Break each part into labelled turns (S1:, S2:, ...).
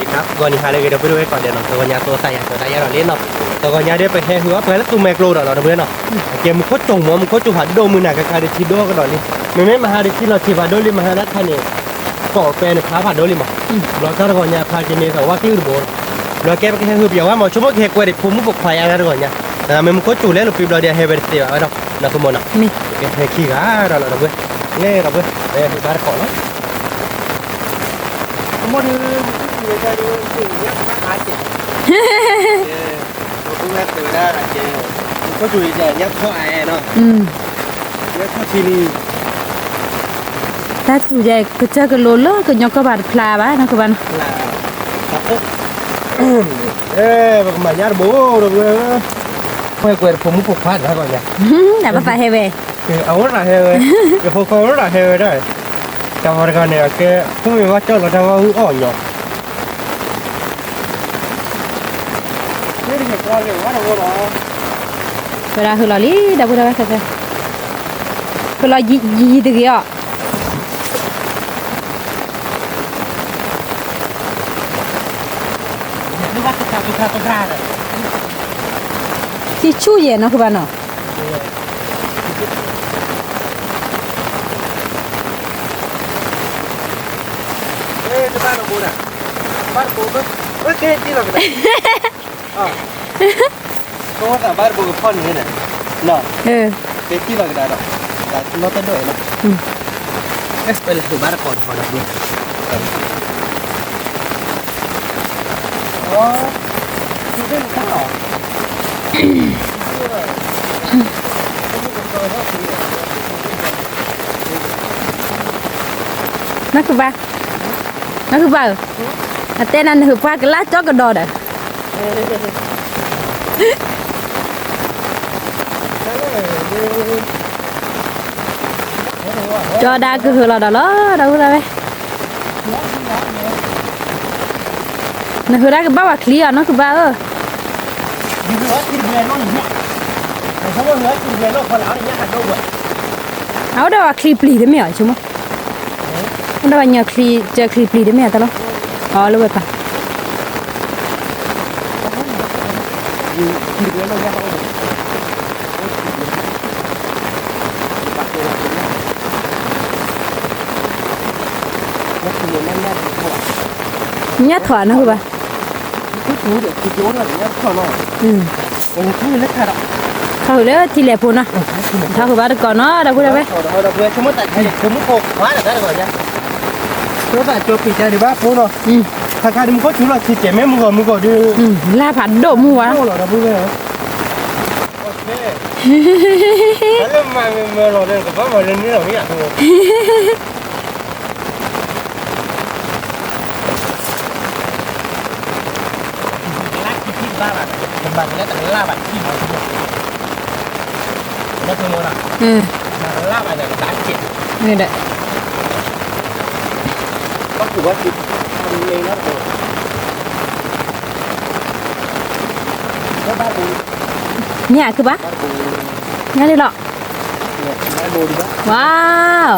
S1: ดีครับก่อนนี้หาเลยเดี๋ยวไปดูก่อนเดี๋ยวเนาะตัวญาตัวใส่เราเล่นเนาะตัวญาเดี๋ยวไปแห่หัวไปแล้วตัวแมกโลเราเพื่อนเนาะเกมมันโคตรจงหัวมันโคตรจุหัดโดมือหนักกับการทีโดก็ดอกนี่ไม่มาหาดิที่เราทีว่าโดลิมาหานักท่านนี่ก่อแปลนพาผัดโดลิมั้งเราถ้าตัวญาพาเจเมสว่าที่อุบลเราแกไปแห่หัวเปียว่าหมอชั่วโมงแค่กว่าเด็กผมมุกไฟอะไรตัวญาแต่มันโคตรจุเล่นเราปีเราเดียวแห่ไปเดียวเนาะนักขโมยเนาะแห่ขี้กาเราเพื่อนเล่เราเพื่อนเดี๋ยวบ้านขอเนาะหมดเลยจะดูสิ่งนี้มาหาเจ็บผมแม่ตื่นได้ละเจ้ก็จุยใจยักษ์ข้อไอ้เนาะยักษ์ข้อทีนี่
S2: ถ้าจุยใจก็เจอกันโลเลอร์ก็ยกกระบาดพลาบ้านะกระบาด
S1: บักมาญาติโบ้เราเว้ยไม่กวดผมผูกพันแล้วก่อนเนี่ย
S2: แต่ภาษาเฮเว
S1: คือเอาหน้าเฮเวเดี๋ยวพอเขาหน้าเฮเวได้จำวันกันเนี่ยแกผู้มีว่าเจ้าเราจะว่าอ่อนหยอกนี่เด็กว่าเรียกว่าเราว่า
S2: เวลาคือเราลีดับบุระไปสักคือเรายีตึกอ่ะ
S1: นี่ว่าตุ๊กตาเลย
S2: ที่ชูเย็นเนาะคือบ้านเนาะ
S1: จะบ้านเราบูน่ะบ้านบูก็โอเคที่เราไปอ๋อตัวกับบ้านบูกับพ่อนี่น่ะเนาะเป็นที่เราได้หรอกแต่เราต้องด้วยนะไปเลยถึงบ้านก่อนขอรับดูอ๋อที่เป็นข้าว
S2: นั่นคือบ้านแต่นั่นคือฟ้าก็ลาดจอกกระโดดอ่ะจอดาคือเราđó đâu ra đây nóคือได้ก็บ้าว่าเคลียร์เนาะคือบ้าเอาได้ว่าคลีปลีได้ไหมอ่ะชั่วโมงได้ว่าเนี่ยคลีเจอคลีปลีได้ไหมอ่ะตลอดอ๋อรู้ป่ะnhát thỏa nó không thôi đấy thì lẹ phun à thôi không bắt còn nó đâu có đâu
S1: đấy chúng mới tại chúng mới khô quá là cái rồi nhá chúng ta cho bị chạy đi bác phun rồi thằng cái đi mua chú là thì trẻ mấy mua đi
S2: la phản độ mua quá
S1: แล้วมาเมื่อเราเดินกับว่ามาเดินนี่เราไม่อยากดูลาบัดเป็นบัดแล้วแต่ลาบัดที่เราดูแล้วตัวโน้นอ่ะลาบัดเนี่ยด่านเจ็ด
S2: นี่แหละ
S1: ก็ถือว่าคือทำเองนะตัวแล้วบ้านดู
S2: เนี่ยคือบ้าเนี่ยเลยหรอ
S1: บ้านดูดีป่ะ
S2: ว้าว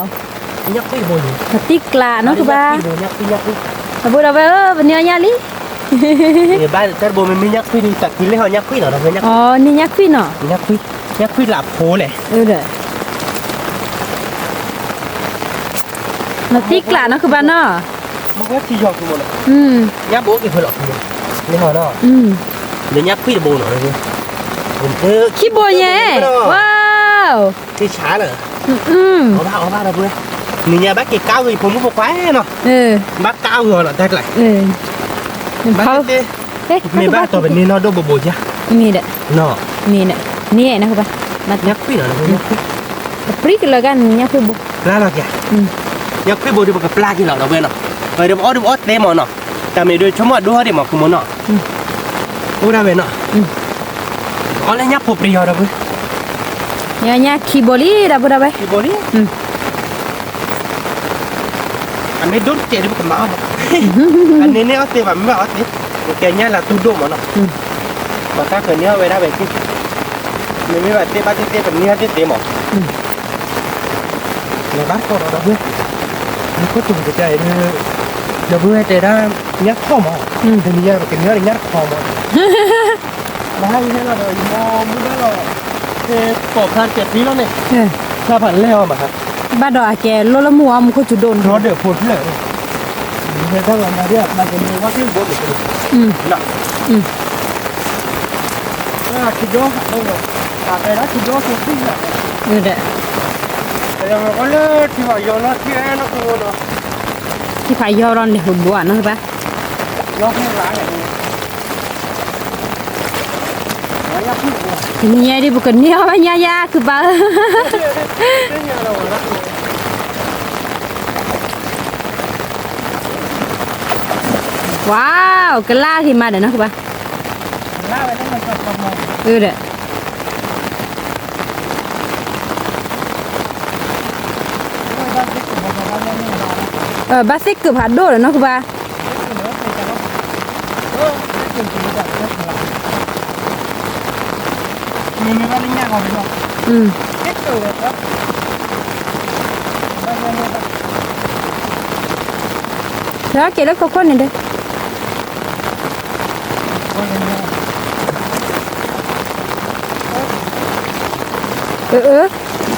S1: ยักษ์ตีโบย
S2: ตีกลาเนาะคือบ้า
S1: ยักษ์ตี
S2: บูดาเวอร์เป็นเนี่ยลิ
S1: เนี่ยบ้านแต่โบมันไม่ยักษ์ตีนี่แต่กินเลยเหรอยักษ์ตีเหรอเราเป็นยักษ์
S2: อ๋อนี่ยักษ์ตีเนาะ
S1: ยักษ์ตีหลับโผล่เลย
S2: เด้อนาตีกลาเนาะคือบ้าเนาะ
S1: มันก็ที่ยอกทุกคนเลยยักษ์โบกี่คนหรอกนี่เหรอเนาะเดี๋ยวยักษ์ตีโบหน่อยเลย
S2: ขี้โบเนี่ยว้าว
S1: ที่ช้าเลยเอาบ้าเราเพื่อนนี่เนี่ยbác kia cao thìผมก็บอกไว้เนาะbác cao rồi là thế lại bác kiaมีบ้านตัวเป็นนี่เนาะดูบ่บ่จ้ะ
S2: มีเด้อ
S1: เนาะ
S2: มีเด้อนี่นะครับบ้า
S1: นักยักษ์พี่เหรอยักษ์พี่
S2: ปริกเลยกันยักษ์พี่บุ
S1: ปลาหรอแกยักษ์พี่บุดูกับปลากี่เหรอเราเว้ยเนาะเดี๋ยวอ้อเต็มเนาะแต่ไม่ดูชั่วโมงดูให้เดี๋ยวมาคุมเนาะกูได้เว้ยเนาะอ๋อแล้วยักษ์ผมเรียวเราเว้ย
S2: ยักษ์ขี้บอลี่เราบุได้เว้ย
S1: ขี้บอลี่อันนี้ดุนเจดีบุกมาอันนี้เนี่ยเอาเตะแบบไม่เอาเตะแกเนี่ยlà tu độ mà nó mà ta phải nhớ về đây về kia mình mới phải tia ba tia phải nhớ tia mà người bác có đó biết nó có chừng cái này Nó vừa để ra nhát không à? Thì mình nhớ cái nhớ là nhát không à? Mà hay thế là rồi mua mua đó là cái cổ khăn chẹt tí nó này. Sao phải leo mà hả?
S2: บ้านดอกแกโลละมัวมันก็จุดโดน
S1: Nó đều phun lệ. Người ta làm là đi là cái mua quá thứ bốn để cái.
S2: อืม
S1: Nè. Thì đó đâu rồi. Cả cái đó thì đó không thích là.
S2: นี่แหละ
S1: Cái mà có lẽ thì phải vô nó kia nó cũng nó.
S2: ที่พายอรอนเด็กหุ่นบัวเนาะใช่ปะ
S1: Nó không lá này. Nó nhắc nhủ.
S2: ทีนี้ดิบุกันเนี่ยว่ายาคือบ้า
S1: Thế nhà đâu mà nó.
S2: ว้าวกะลาที่มาเด้อเนาะคือปะ
S1: Lá này nó chọc chọc mồm.
S2: เด้อ บาซิกเกือบหัดโดดเนาะคือปะ
S1: Mình mới đi nhà rồi đó.
S2: อืม
S1: Hết rồi đó.
S2: แล้วเกล็ดคนนี่เด้อ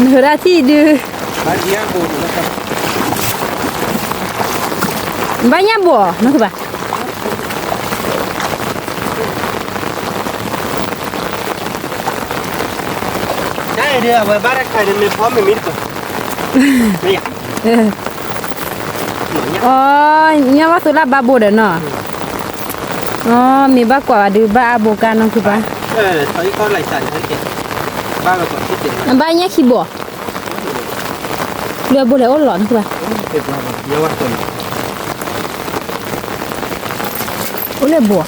S2: เนื้อราที่ดื้อ
S1: Bạn đi ăn bột nó không.
S2: บ้านยาบัวเนาะคือปะ
S1: Đây đi à, bác đã khai đến mình phó mình mít rồi. Đây à.
S2: เออ อ๋อเนี่ยว่าสุราบาโบเด้อเนาะอ๋อมีบ้ากว่าดื้อบาโบกันเนาะคือปะ
S1: Thấy con lại chảy hơi kìa. Ba là còn thích tiền.
S2: บ้านเนี่ยขี้บัวเรือบัวเลยอ้นหลอนคือปะ
S1: Tuyệt vời. Nhiều ăn tuần.
S2: โอ้เรือบัว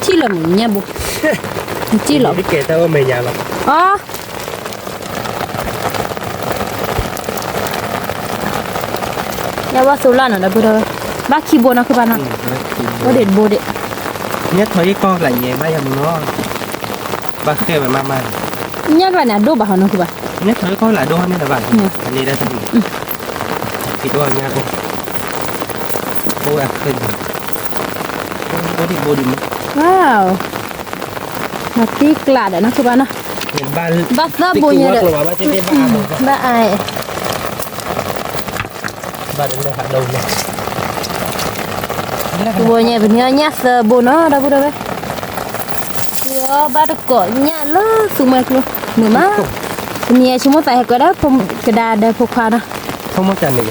S2: ที่เหลือเนี่ยบุที่เหลือ
S1: Đi kể tao ở mày nhà lắm.
S2: อ๋อเนี่ยว่าสุราเนาะเด้อบ่เด้อบ้าขี้บัวเนาะคือปะเนาะบ่เด็ดบ่เด็ด
S1: Nhất thấy con lại nhẹ ba giờ mình nó. Ba kêu về mama.
S2: เนี่ยก็น่ะโดบ่เฮาเนาะคือปะ
S1: Nhất thấy con lại đua nên là bạn. Anh đi đây thôi. Thì đua nha cô. Cô ăn kinh. Cô đi bồ đi mất.
S2: ว้าวมาตีกลาดเนาะคือปะเนาะ
S1: Ba
S2: บ้าซาบัวเนี่ยเด้อ
S1: của ba trên ba rồi.
S2: บ้าอาย
S1: Ba đến đây hạ đầu nha.
S2: บัวเนี่ยเป็นเนี่ยเสบัวเนาะได้บ่ได้เว้ยเดี๋ยวบ้าตะกอเนี่ยเลอสุมาครูเหมือนมาเนี่ยชั่วโมงใส่ก็ได้ผมกระดาษได้พกพานะ
S1: Không có trần này.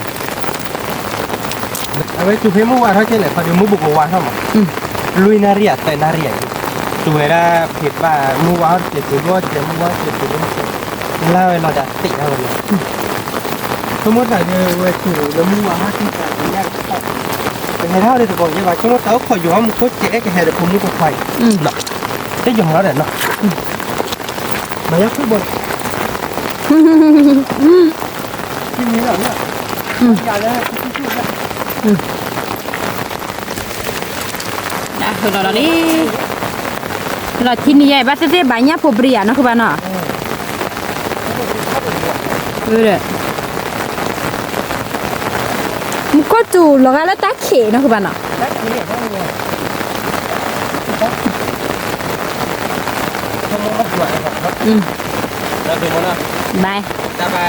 S1: À vậy chú phải mua vào thôi chứ lại phải đi mua bục vào không mà. Lui naria tại naria. Chú phải ra thịt và mua vào để chú mua để mua vào để chú mua. Lao nó đã tị ra rồi. Không muốn phải về chủ nó mua vào hết thì phải nha. Cái này thao đây thì còn như vậy, nó tao khỏi gió một chút trẻ cái hè được không mua phải. Đó. Cái dùng nó để nó. Mà nhắc cứ bột. Cái gì nữa nhá. Nhà đây.
S2: ได้คือเรานี่เราที่นี่ใหญ่บ้านเซ่ๆบ้านเนี่ยพบเรียเนาะคือบ้านเนาะเด้อมันก็จูแล้วก็แล้วตาเขเนาะคือบ้านเนาะ
S1: Không có mất loại hoặc Ra từ món nào?
S2: บาย
S1: Ra bà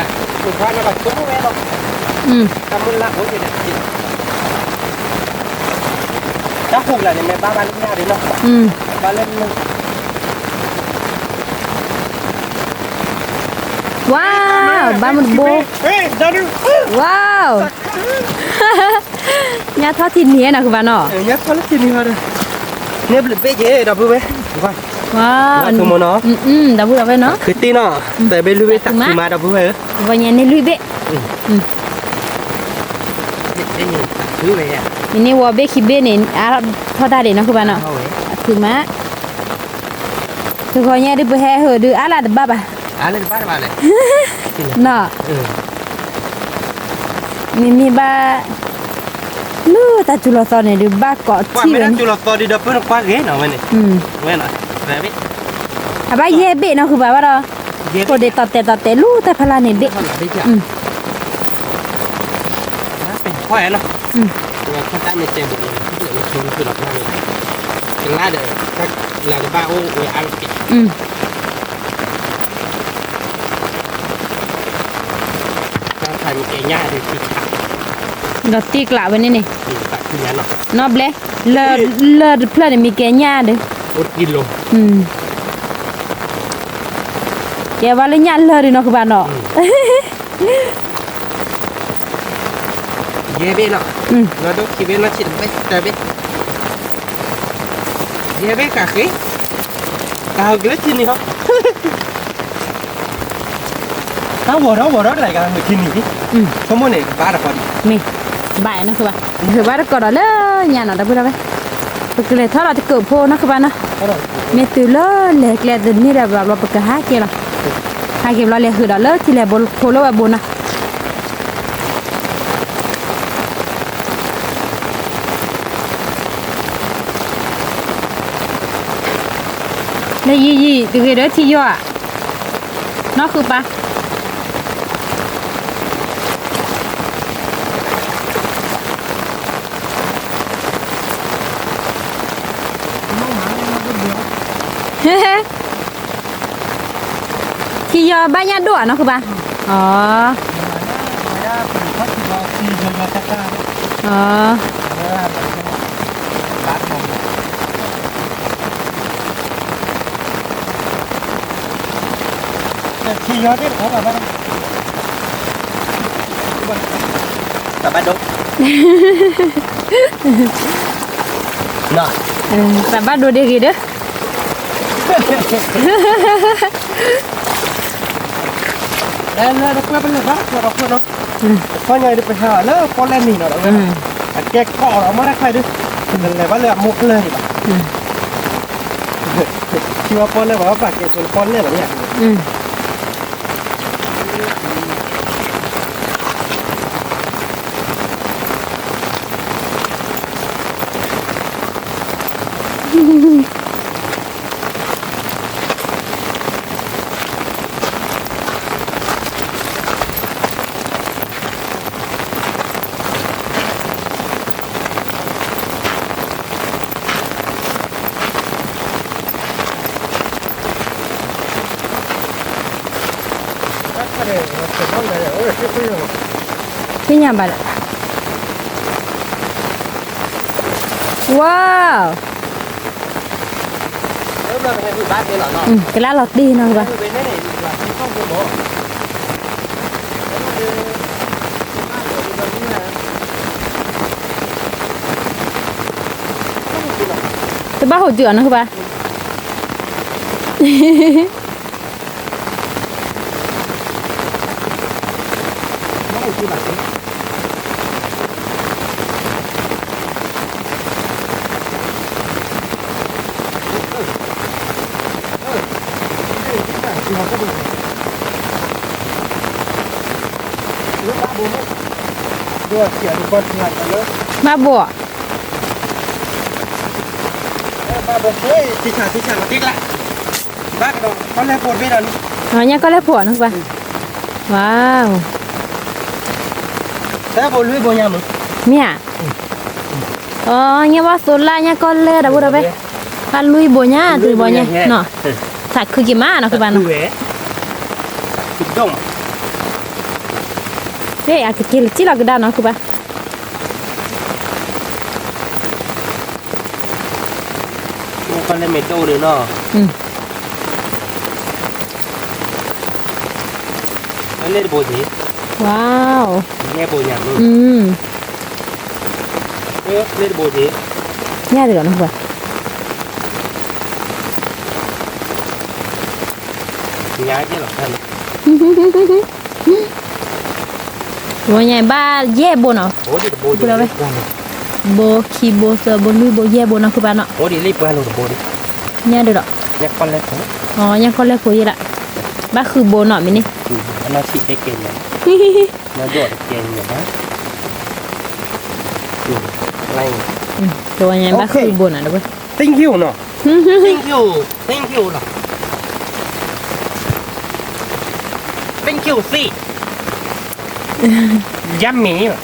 S1: Mình khoan nó bạch cũng nghe đâu.
S2: อืม
S1: Cảm ơn lạ bố thì đẹp chị. Chắc phục là mẹ ba lúc nào đến đâu.
S2: อืม
S1: Ba lên
S2: ว้าวบ้านมันโบ
S1: Ê, ra đi.
S2: ว้าวเนี่ยทอดที่นี้นะคือบ้านเนาะ
S1: Nhắc có lúc thì đi vào đây. Nhếp lực bế chế đọc vui bế. Vâng.
S2: ว้าว
S1: Nó mua nó.
S2: ดับเบิลเอาไว้เนาะ
S1: Cứ tí nó. Tại bên lưu bế tặng thì mà đọc vui bế.
S2: วันนี้นี่ลุยเบะ
S1: Để nhìn thứ về à.
S2: นี่วัวเบะคิเบะนี่อาทอดได้เลยนะคือบ้านเนาะ
S1: Thôi.
S2: คือมาคือพอเนี่ยได้ไปแห่เหอดูอะไรดับบ้า
S1: À lên phát bà này.
S2: เนาะ
S1: Ừ.
S2: มีบ้าลู่ตาจุลตอนเนี่ยดูบ้าเกาะ
S1: Qua
S2: ที่
S1: mấy
S2: เลย
S1: năm chú lọt to đi đập nó qua ghế nào bên này.
S2: อืม
S1: Nghe nói. Về biết.
S2: อ่ะบ้าเย่เบะเนาะคือบ้าว่าเรา
S1: Ghế
S2: โคเดตอเตลู่แต่พลาเนี่ยเบะ
S1: Thôi là đi chứ ạ. เป็นค่อยเนาะ
S2: อืม
S1: เราถ้าได้ไม่เจ็บเลยที่เดือดชนคือเราไม่เป็นล่าเด้อถ้าเราจะบ้าโอ้ยอันติด
S2: อืม
S1: ถ้าทำเกยง่ายเลยคือขาด
S2: เราตีกละไว้นี่นี่
S1: ตัดขึ้นนั้นเนาะ
S2: นอบเลยเลิศเพื่อนมีแกญ่าเด้อ
S1: อดกินลง
S2: อืมแกว่าเลยญ่าเลิศดิเนาะคือบ้านเนาะ
S1: เย่เบ้เนาะ
S2: อืม
S1: เราต้องคิดเบ้เราชิดไปแต่เบ้เย่เบ้กะขี้ tao cái chín đi không tao bỏ đó lại cả người chín đi không muốn này ba được còn
S2: มีบ่ายนะคือว่าคือว่าก็ดอเลยญาณน่ะบ่ได้ไปก็เลยถ้าเราจะเกิดโพนะคือว่านะ
S1: có rồi
S2: เมตุเลยแลกๆนี่แหละแบบเราปกหาเกล่ะหาเก็บเราเลยคือดอเลยที่แลบ่โพโลว่าบ่นะนี่ยี่ๆตึกเด้อที่ย่อเนาะคือปะ ที่ยอบ้านญาติด้วยเนาะคือป่ะอ๋ออ๋อ
S1: thì nó biết có bà cả ba đốt nè
S2: แต่บ้านดูดีกี่เด้อ
S1: đây là nó quay bên này nó quay nó con nhảy đi phải hả lỡ con lên mình nó đó cái cọ nó mới ra khai đi lần này bắt lẹ một lên thì chưa con lên bảo bà cái số con lên là nhỉ
S2: อืม พี่ยามบัดว้าว cái lá lọt đi nào bạn tôi bắt hỗ trợ nó các bạn
S1: đưa kiểu con nhặt nữa
S2: ba bộ
S1: ba bộ ấy thì chả nó tiếc lại bác đâu con lên cột bây giờ
S2: nha có lẽ phổi nó các bạn wow
S1: thế bộ lưới bộ nhà mình
S2: mía nghe bác số la nha con lê đã bố đâu vậy con lui bộ nhá từ bộ nhá nọ sạchคือกี่ม้าเนาะคือบ้านเนาะ
S1: ถูกต้อง
S2: เฮ้ยอาจจะกินจิเราก็ได้เนาะคือบ้าน
S1: con lên mệt đâu nữa nó
S2: อืม
S1: nó lên bộ gì
S2: ว้าว
S1: nghe bộ nhạc luôn
S2: อืม
S1: lên bộ gì
S2: เนี่ยเดี๋ยวนะคือบ้าน
S1: nhái chứ là thân
S2: บ่ใหญ่บ้าแย่บ่เนาะ
S1: bố đi bố đi
S2: Bố đâu đây? โบคีโบเซอร์บนลุยโบแย่โบนะคือบ้านเนาะ
S1: bố đi lip qua luôn bố đi
S2: เนี่ยเดี๋ยว
S1: nhắc con lên thôi
S2: อ๋อยังคนแรกคุยละบ้าคือโบเนาะมินี่
S1: nó xịt cái kềnh này nó đuổi kềnh nhỉ đó lành
S2: ตัวใหญ่บ้าคือโบน่ะเด้อ
S1: tinh hiu nó tinh hiu nó tinh hiu xị dám mí mà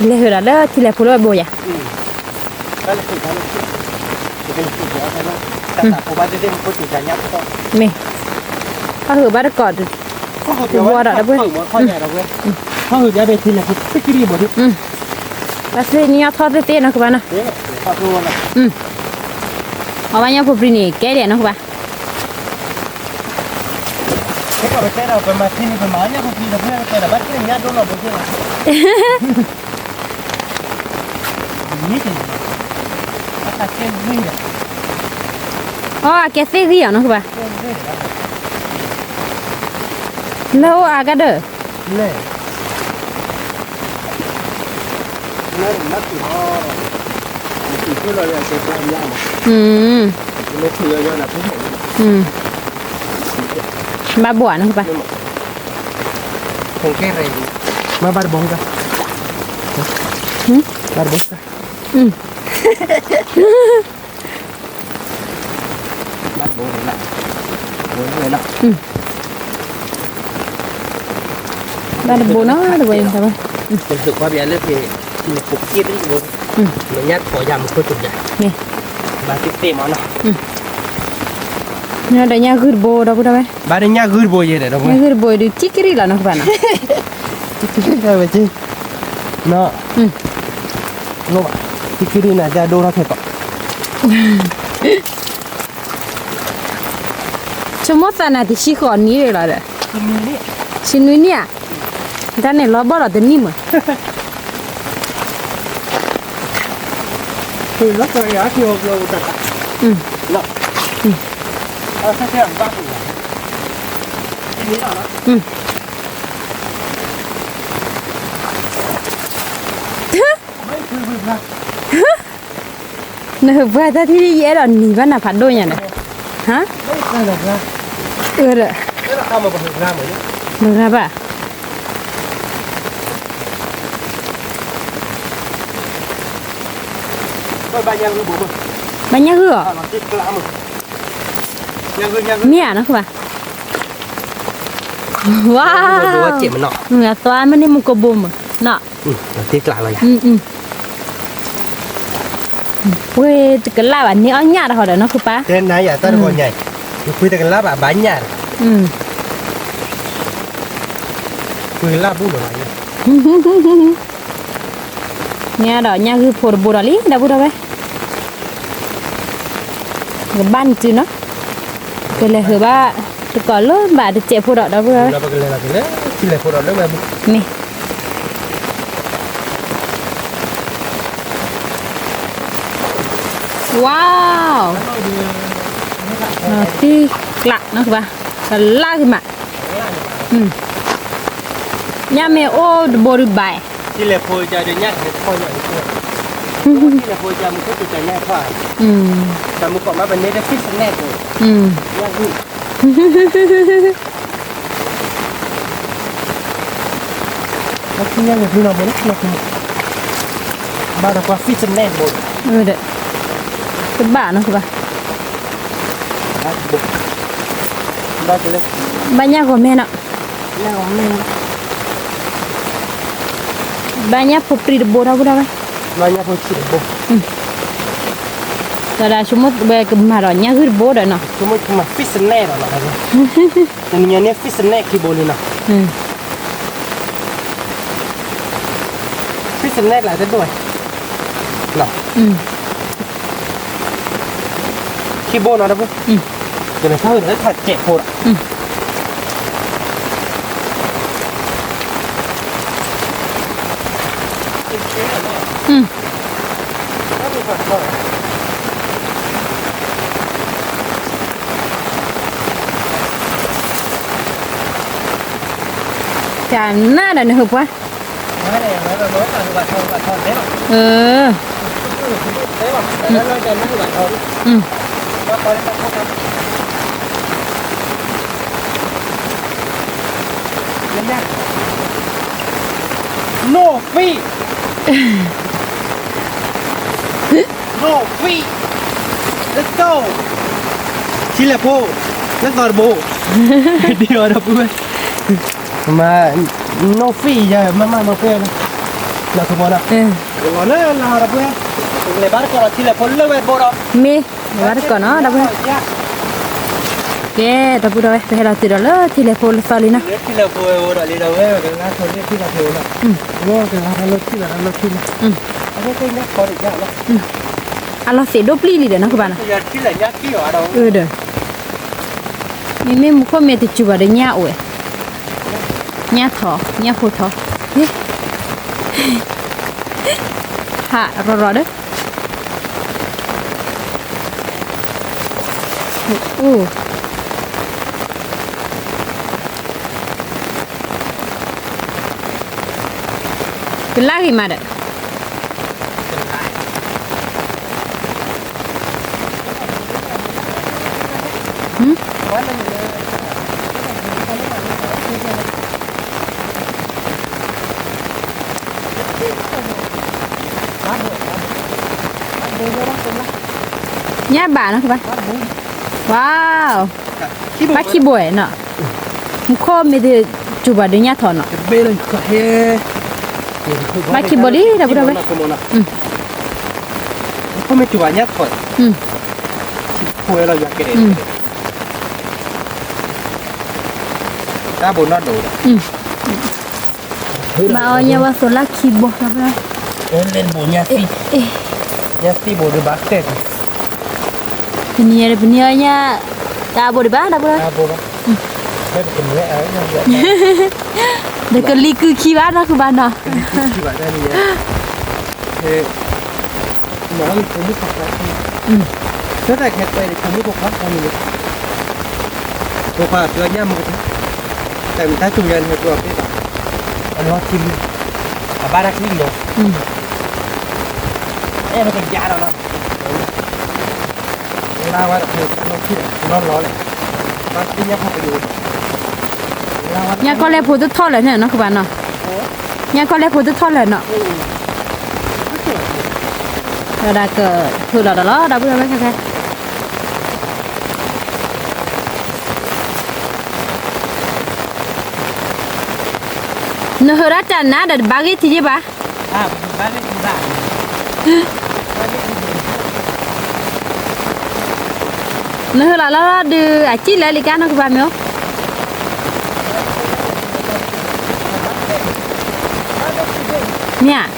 S2: le hura le ti le polo boya
S1: ก็เลยสุดท้ายจะเป็นสุดแล้วใช่ไหมแต่ผมว่าจะได้มันก็จุดใจยับก็
S2: me pa hử ba được cọt
S1: ก็เขาจะว่าได้เว้ยข้อใหญ่เราเว้ยเขาหืดยาเบทินเลยคือกิริบดิ
S2: la se ni a thot te no ba na
S1: เนี่ยข้าวตัวน่ะ
S2: o ba nya po pri ni ke de no ba
S1: เขาก็ไปแค่เราไปมาที่นี่ไปมาเนี่ยพอดีเราเพื่อนแต่ละบ้านที่เนี่ยโดนเราไปเที่ยวนี่จริงอาเช่นนี่เนี่ย
S2: o ke se ri no ba lo aga de
S1: เล่เล่นักที่พ่อที่พูดเราเนี่ยเซ็ตความยากไม่ถือเยอะนะทุกคน
S2: ba bua no ba
S1: คงแค่เรงมาบาร์บงกันบาร์บงกันบาร์บงเลยนะบงเลยนะ
S2: ba de bo no de bo ta ba
S1: เป็นสุขภาพยาเลือดที่ปลุกจี๊ดที่บนมันยัดขอยำก็จุดใหญ่
S2: นี่
S1: บาติเต้มาเนาะ
S2: เนี่ยได้เนี่ยคือโบดอกได้ไหม
S1: บาติเนี่ยคือโบยเลยดอก
S2: เนี่ยคือโบยดูจิกรีละน้องบ้าน
S1: ใช่ไหมจีเนาะโลกที่คือน่าจะดูเราเถอะ
S2: ชมว่าน่ะที่ชิคอนนี้เลยล่ะเด้อ
S1: ที่มีนี่
S2: ชินุเนี่ยแต่เนี่ยเราบ่ล่ะเดนี่มั้ง
S1: คือรักษาที่เราตัดเนาะเอาแค่บ้างที่นี่เนาะไม่คือเพื่อน
S2: เนอะว่าถ้าที่เยอะแล้วนี่บ้านน่ะพัดโดนยังไงฮะ
S1: ไม่ใช่หรอกนะ
S2: เด้อ
S1: แล้วเราเข้ามาบนหน้าเหมือนนี้
S2: มึงครับป่ะ
S1: ก็บางอย่างคือบุ๋ม
S2: บ้านยังคือ
S1: เราติดกล้ามยังคือ
S2: เนี่ยนะคือป่ะว้า
S1: ดู
S2: ว
S1: ว่าเจ็บมันเนาะ
S2: เงาตัวมันนี่มันก็บุ้มเนาะ
S1: เราติดกล้ามอะไร
S2: เว้ยจะกันลาอันนี้อ้อนยาดเขาเด้อเนาะคือป่ะ
S1: เช่นนายอย่าตั้งคนใหญ่คุยแต่กันลาบบ้านใหญ่คุยลาบุ้งหน่อย
S2: เนี่ยดอกเนี่ยคือผลบุรีเด้อบุได้ไหมกับบ้านจืเนาะก็เลยคือว่าแต่ก่อนเลิกบาดเจ็บพวกดอกเด้อบุได้ไหม
S1: เราไปกันเลยที่เลยพวกเราเรื่องแบบ
S2: นี่ว้าวที่กละเนาะคือป่ะกันลาขึ้นมาเนี่ยเมโอบริบาย
S1: ที่เลยพวกจะเดินยากพอหน่อยตัวที่เลยพวกจะมันก็จะใจแน่กว่าแต่มึงบอกว่าเป็นเนตฟิสแน่ตัวว่าคือแล้วที่ยังคือเราไม่ได้เราคือบ้านเราก็ฟิสแน่หมด
S2: เด้อเป็นบ้าเนาะคือป่ะ
S1: ได้เลย
S2: บ้านยากกว่าแม่เนาะ
S1: แน่ของแม่
S2: บ้านยากพบปรีดโบราณบุได้ไหม
S1: เราเนี่ยพอคิดบุ
S2: แต่ละชั่วโมงเบกมาหรอเนี่ยคือโบเด้อเนาะ
S1: สมมติมาฟิสแน่เราอะไรแต่เนี่ยฟิสแน่คีโบนี่นะฟิสแน่หลายด้วยเนาะคีโบนะปุ๊บเดี๋ยวถ้าอื่นแล้วถ้าเจ็บปวด
S2: จานหน้าเด้อคือป่ะ
S1: ไม่ได้ไม่ได้ไม่ได้บัตรทองได้หรอ ได้หรอแล้วเราจะไม่บัตรทองก็ตอนนี้เขาทำยังยาก no fee no fee let's go ชิลเลโป let's go โบเดียวนะเพื่อน mà nó phi giờ mà nó phi là không có còn nó là phiเลยบ้านก็ที่เลยพ้นเลิกไปบ่ดอก
S2: mi baru kau no dah boleh ke dah boleh pergi tidur lah telefon salina
S1: ที่เราพูดอะไรเราเว้ยกันนะคนที่เราพูดนะว่ากันเราที่เราที่อันนี้ก็เนี่ยพอดีแล้ว
S2: Allah sedap li dah nak ke mana
S1: อย่าที่ไหนเนี่ยที่อยู่เรา
S2: dah ini muka mesti cuba deh nyak we nyak thọ nyak phô thọ ha rồi đấy cái lagi mana nhá bà nó các bạn wow bác khi buổi nọ khó mới được chụp vào đấy nhá thọ nọ bác khi buổi đi đâu đâu đấy
S1: không biết chụp vào nhá thọ khuiเราอยากเก็บta bốn nó đủ
S2: mà nhà vào số lá khi buổi đâu đấy
S1: lên bốn nhà si bốn được bát tết
S2: Punya nya dah boleh bah dah boleh.
S1: Dah boleh. Dah kena air dah.
S2: Dah keli ke kiwa dah ke mana?
S1: Kiwa dah ni ya. Nói cũng biết thật là rất là hẹp đây thì không biết cuộc khác không được cuộc hòa chưa nhá một tại mình thấy chủ nhân hẹp được cái anh nó chim ba đã chim rồi em phải già đâu đâu ra qua được nó chim nó này nó đi nhá không phải được
S2: nhà con lẽ phụ tức thọ lại nè nó các bạn nào nhà con lẽ phụ tức thọ lại nọ đã cờ thử là đó đã bây giờ mấy cái nó hơi ra chăn ná để bagi thì gì ba
S1: bagi thì ba
S2: nó hơi là đưa à chỉ lấy cái nó các bạn nhớ nha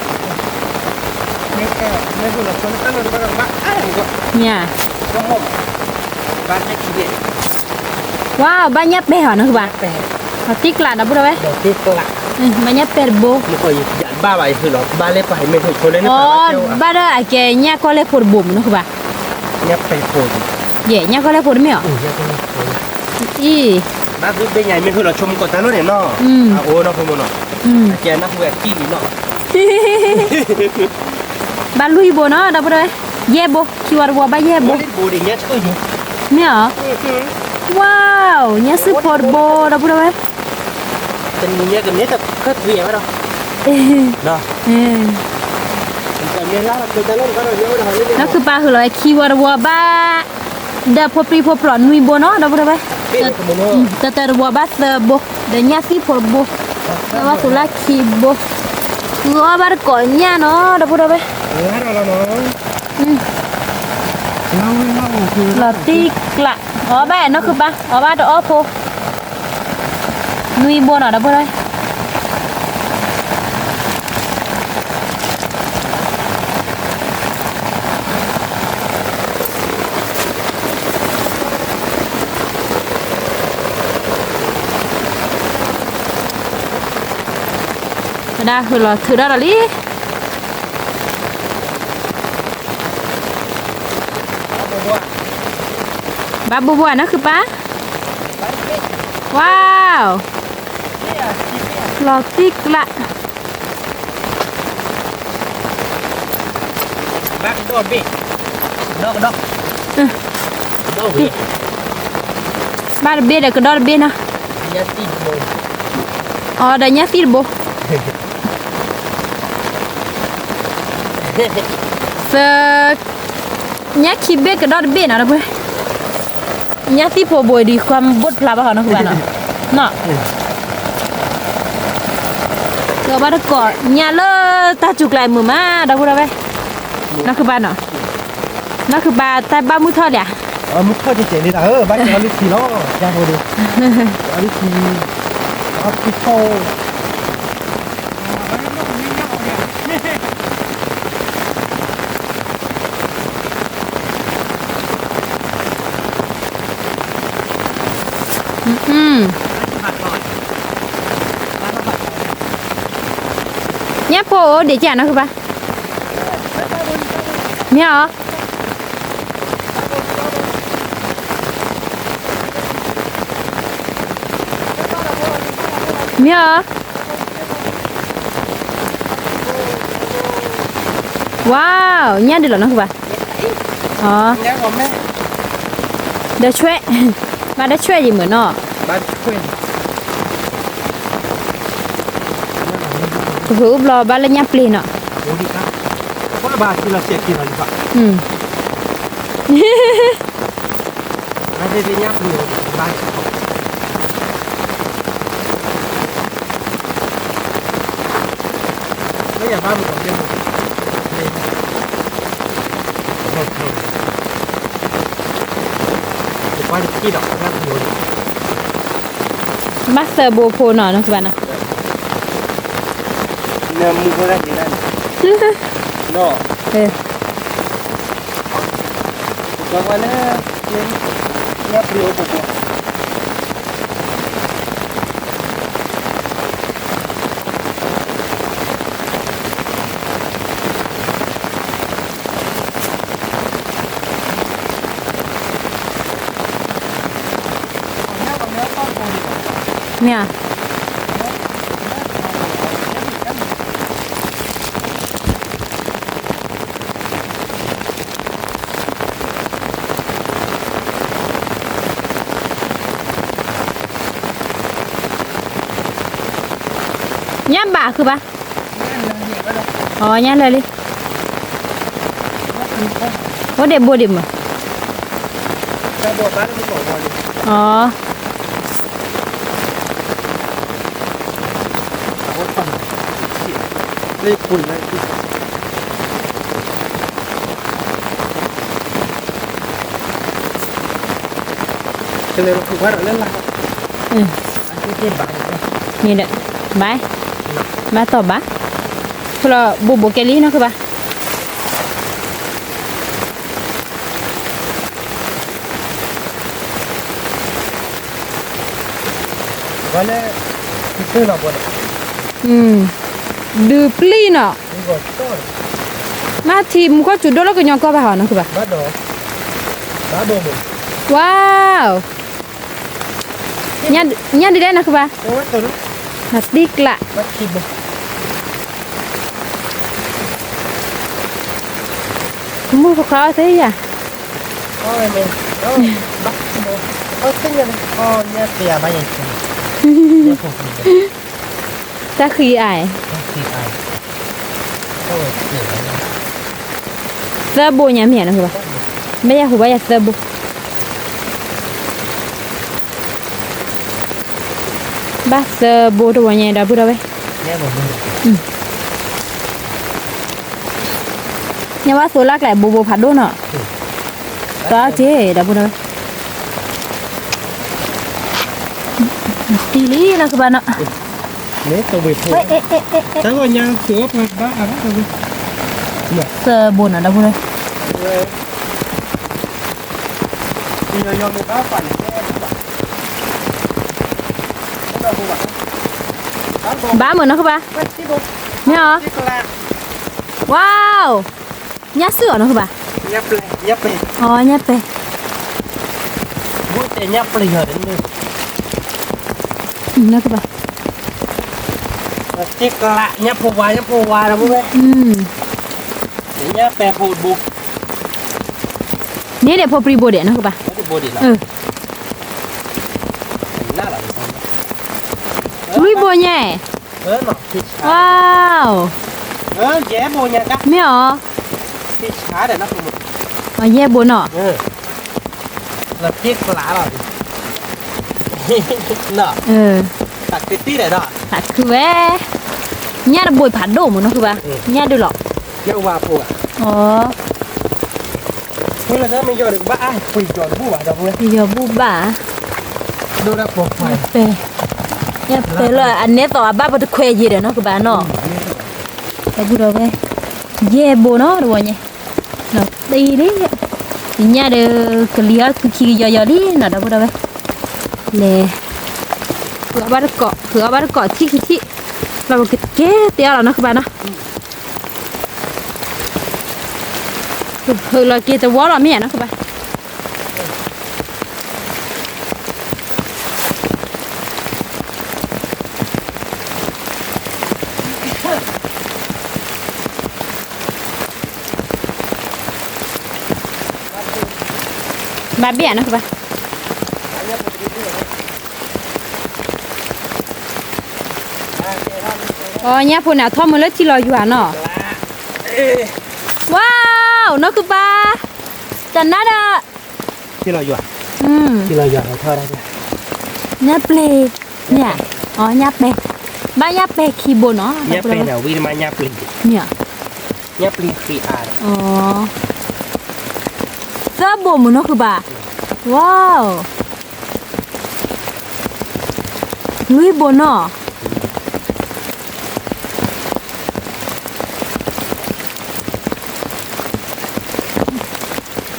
S2: nha wow banyak beh hả nó các bạn họ tiếc là đâu đấy
S1: tiếc là
S2: banyak perbo
S1: một cái dạng ba bài thử nó ba lép phải mình thử cho lên
S2: nó ba đó à cái nhà có lép bùm nó các bạn
S1: nhà perbo
S2: vậy nhà có lép bùm miểu ý
S1: ba cứ bên nhà mình thử là chôm còn ta nó để nó ô nó không muốn nó cái nó không phải chi nó
S2: ba lui bố nó đâu đấy ye bố khi vào bố ba ye bố
S1: bố đi nhá chơi gì
S2: miểu wow nhà support bố đâu đấy
S1: tình nhà cái này thật khất gì vậy đâu đó
S2: nó cứ ba rồi khi vào bố ba đã popri popron nuôi bố nó đâu đấy tớ bố ba bố để nhà support bố nó số là khi bố ngõ ba có nhà nó đâu đấy là tiếc lạ ở ba nó cứ ba ở ba đó phô nuôi buôn ở đâu đây đã thử ra là lý ba bố bố nó cứ ba wow lọt tiếc lạ
S1: bác đo bê đo
S2: ba bê là cái đó bê nè đây nhá phí bố nhá khi bê cái đó bê nào đâu bê nhá tí phô bồi đi khoam bút pla bao nó các bạn ạ nọ Gak pada kok nyala tajuk lại mưa má đâu có đâu vậy nóคือบ้านเนาะnóคือบ้านแต่บ้านมุทอดอ่ะ
S1: มุกเข้าเจ๋งๆนี่แต่บ้านเราลิทีเนาะยากเลยเราลิทีเอาพิโต
S2: nhá po để chả nóคือบ้านเนี่ยเหรอเนี่ยเหรอว้าวเนี่ยดีเหรอน้องคือบ้านอ๋อ
S1: nhá còn mẹ
S2: เดี๋ยวช่วยมาได้ช่วยดีเหมือนเนาะ
S1: บ้านช่วย
S2: คืออุบลอบ้านละยับลีเนาะ
S1: โอ้ดีครับเพราะบ้านที่เราเสียกินอะไรบ้างไม่ได้ไปยับเลยบ้านไม่อยากบ้านมันของเดิมบ้านที่ดอกนั่นอยู่
S2: มาสเตอร์โบโพเนาะน้องคือบ้านนะ
S1: เนี่ยมึงก็ได้ที่นั่นเนาะ บางวันเนี่ยเนี่ยเปรี้ยวปุ๊บ
S2: เนี่ยย่ำบ่าคือปะอ๋อย่ำเลยดิว่าเด็บบัวดิบมั้ง
S1: จะบอกบ้านไม่บอกว่า
S2: อ๋อ
S1: เลขคุณเลยจะเลยถูกว่าเราเล่นอะไรอันที่เจ็บบ้าน
S2: นี่เด้อบายมาตอบบ้าพอบุบเกลี่เนาะคือปะ
S1: ว่าเนี่ยซื้อหน่อบ่เนี่ย
S2: ดูปลีเนาะ
S1: นี่ก็ต้น
S2: มาทีมก็จุดโดแล้วก็ยองก็ไปหาเนาะคือปะ
S1: บ้านดอกบ้านดอกหมด
S2: ว้าวเนี่ยดีได้นะคือปะ
S1: โอ้ยตัวนี้
S2: นัดดิกละ
S1: บ้านคิดบ่
S2: มูพวกเขาเสีย
S1: อ๋อไอ้เมย์อ๋อบ้านคิดบ่อ๋อซึ่งยังอ๋อเนี่ยเสียบ้านยังเนี่ยผมคิด
S2: จะคือไอ
S1: คิดอะไรโอ้ยเสีย
S2: เซอร์โบยามเหียนะคือปะไม่อยากหัวอยากเซอร์โบบ้าเซอร์โบตัวใหญ่ดาบุดาเว้ย
S1: เนี่ยผมเลย
S2: เนี่ยว่าโซลักแหละโบผัดโดนเนาะก็เจ๊ดาบุดาเว้ยตีลีนะคือบ้านเนาะ
S1: เนี่ยตัวเวท
S2: เอ๊ะ
S1: แต่ว่ายังเสือผัดบ้าอะไรตัวเวทเนี่ย
S2: เซอร์โบน่ะดาบุดา
S1: ที่เรายอมบ้าปั่นแค่
S2: บ้าเหมือนนะคือปะเนี่ยเหรอว้าวเนี่ยเสือนะคือปะ
S1: ยับเลยยับไป
S2: อ๋อเนี่ยไป
S1: บุ้ยแต่ยับเลยเหรอเดี๋ยวนี้
S2: นะคือปะ
S1: จิกละยับผัวนะบุ้ย ยับแปรโพดบุก
S2: นี่เดี๋ยวพอปรีโบเดนะคือปะ
S1: ไม่ได้โบดิละน่าหลับ
S2: ลุยโบใหญ่
S1: หน่อพิชา
S2: ว้าว
S1: แย่โบเนี่ยนะ
S2: ไม่เหรอ
S1: พิชาเดี๋ยวนะคุณ
S2: อ๋อแย่โบเนาะ
S1: แล้วจิกละหรอเนาะตักติดเดี๋ยว
S2: ตัดคือแว่ nhá là bồi phản đồ mà nó cứ bà nhá được lọ
S1: เยอะว่าพวกอ่ะ
S2: อ๋อ
S1: เมื่อเราไม่ยอดบ้าคุยยอดผู้ว่าดอกเว้ย
S2: bây giờ bu bà
S1: ดูแลปลอดภัย
S2: pe nhá pe là anh nét tỏ ba bắt khoe gì đấy nó cứ bà nó cái bu đâu về ye bố nó rồi nhỉ nó đi đấy thì nhá được clear cứ khi giờ đi nó đâu bu đâu về nè cửa bắt cọ thi là một cái tia là nó các bạn nó là kia tao quá là mẹ nó các bạn bà bẻ nó các bạn nhá phụ nào thom mới lấy chi lò dùa nó wow nó cứ ba chẳng nát à
S1: ที่เราอยู่อ่ะที่เราอยู่เราทอดได้ไหม
S2: nhá ple nè nhá pe ba nhá pe khi bồ nó
S1: เนี่ยเป็นเดี๋ยววิ่งมาเนี่ยปลี
S2: nè
S1: เนี่ยปลีขีอาร์
S2: sao bồ mà nó cứ ba wow nuôi bồ nó